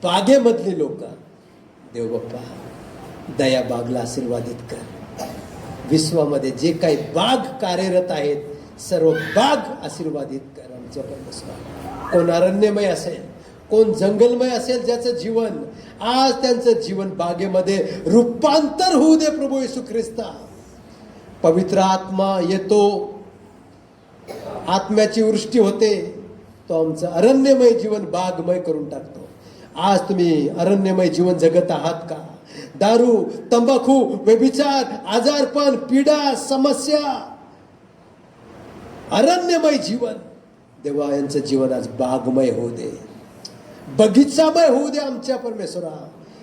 बागेमधली लोक. देव बाप्पा, दया बागला आशीर्वादित कर. विश्वामध्ये जे काही बाग कार्यरत आहेत, सर्व बाग आशीर्वादित कर आमच्या परमेश्वर. कोण अरण्यमय असेल, कोण जंगलमय असेल, ज्याचं जीवन आज त्यांचं जीवन बागेमध्ये रूपांतर होऊ दे प्रभू येशू ख्रिस्ता. पवित्र आत्मा येतो, आत्म्याची वृष्टी होते, तो आमचं अरण्यमय जीवन बागमय करून टाकतो. आज तुम्ही अरण्यमय जीवन जगत आहात का? दारू, तंबाखू, व्यभिचार, आजारपण, पीडा, समस्या, अरण्यमय जीवन, देवा यांचं जीवन आज बागमय होऊ दे, बगीचामय होऊ दे आमच्या परमेश्वरा.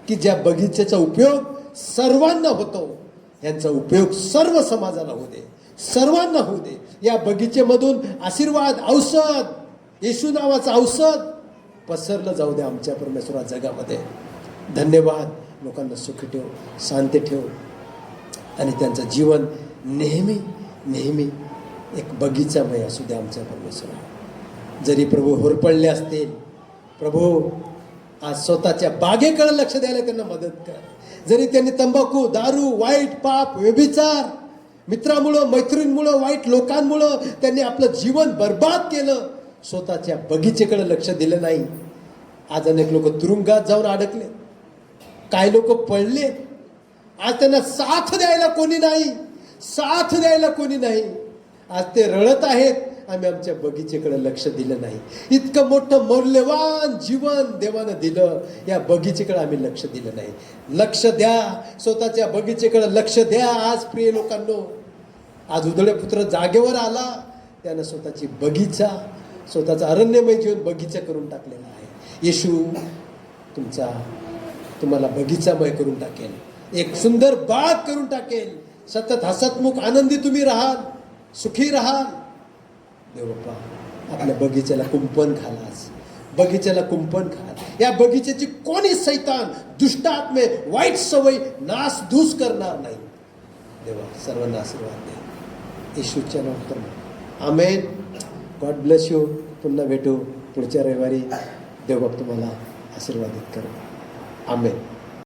की ज्या बगीचेचा उपयोग सर्वांना होतो, यांचा उपयोग सर्व समाजाला होऊ दे, सर्वांना होऊ दे. या बगीचेमधून आशीर्वाद, औषध, येशू नावाचं औषध पसरलं जाऊ दे आमच्या परमेश्वरा जगामध्ये. धन्यवाद. लोकांना सुखी ठेव, शांती ठेव आणि त्यांचं जीवन नेहमी नेहमी एक बगीचामय असू दे आमच्या परमेश्वरा. जरी प्रभू होरपळले असतील, प्रभू आज स्वतःच्या बागेकडे लक्ष द्यायला त्यांना मदत कर. जरी त्यांनी तंबाखू, दारू, वाईट, पाप, व्यभिचार, मित्रामुळं, मैत्रिणीमुळं, वाईट लोकांमुळं त्यांनी आपलं जीवन बर्बाद केलं, स्वतःच्या बगीचेकडे लक्ष दिलं नाही. आज अनेक लोक तुरुंगात जाऊन अडकले, काही लोक पडले. आज त्यांना साथ द्यायला कोणी नाही, साथ द्यायला कोणी नाही. आज ते रडत आहेत, आम्ही आमच्या बगीचेकडे लक्ष दिलं नाही. इतकं मोठं मौल्यवान जीवन देवानं दिलं, या बगीचेकडे आम्ही लक्ष दिलं नाही. लक्ष द्या, स्वतःच्या बगीचेकडे लक्ष द्या. आज प्रिय लोकांनो, आज उधळे पुत्र जागेवर आला, त्यानं स्वतःची बगीचा, स्वतःचा अरण्यमय जीवन बगीचा करून टाकलेला आहे. येशू तुम्हाला बगीचामय करून टाकेल, एक सुंदर बाग करून टाकेल. सतत हसतमुख आनंदी तुम्ही राहाल, सुखी राहाल. देव बाप्पा, आपल्या बगीच्याला कुंपण घालाच, बगीच्याला कुंपण घाल. या बगीच्याची कोणी सैतान, दुष्ट आत्मे, वाईट सवय नासधूस करणार नाही. देवा सर्वांना आशीर्वाद दे येशूच्या नावात. आमेन. God bless you. पुन्हा भेटू पुढच्या रविवारी. देव बाप्पा तुम्हाला आशीर्वादित करू. आमेन.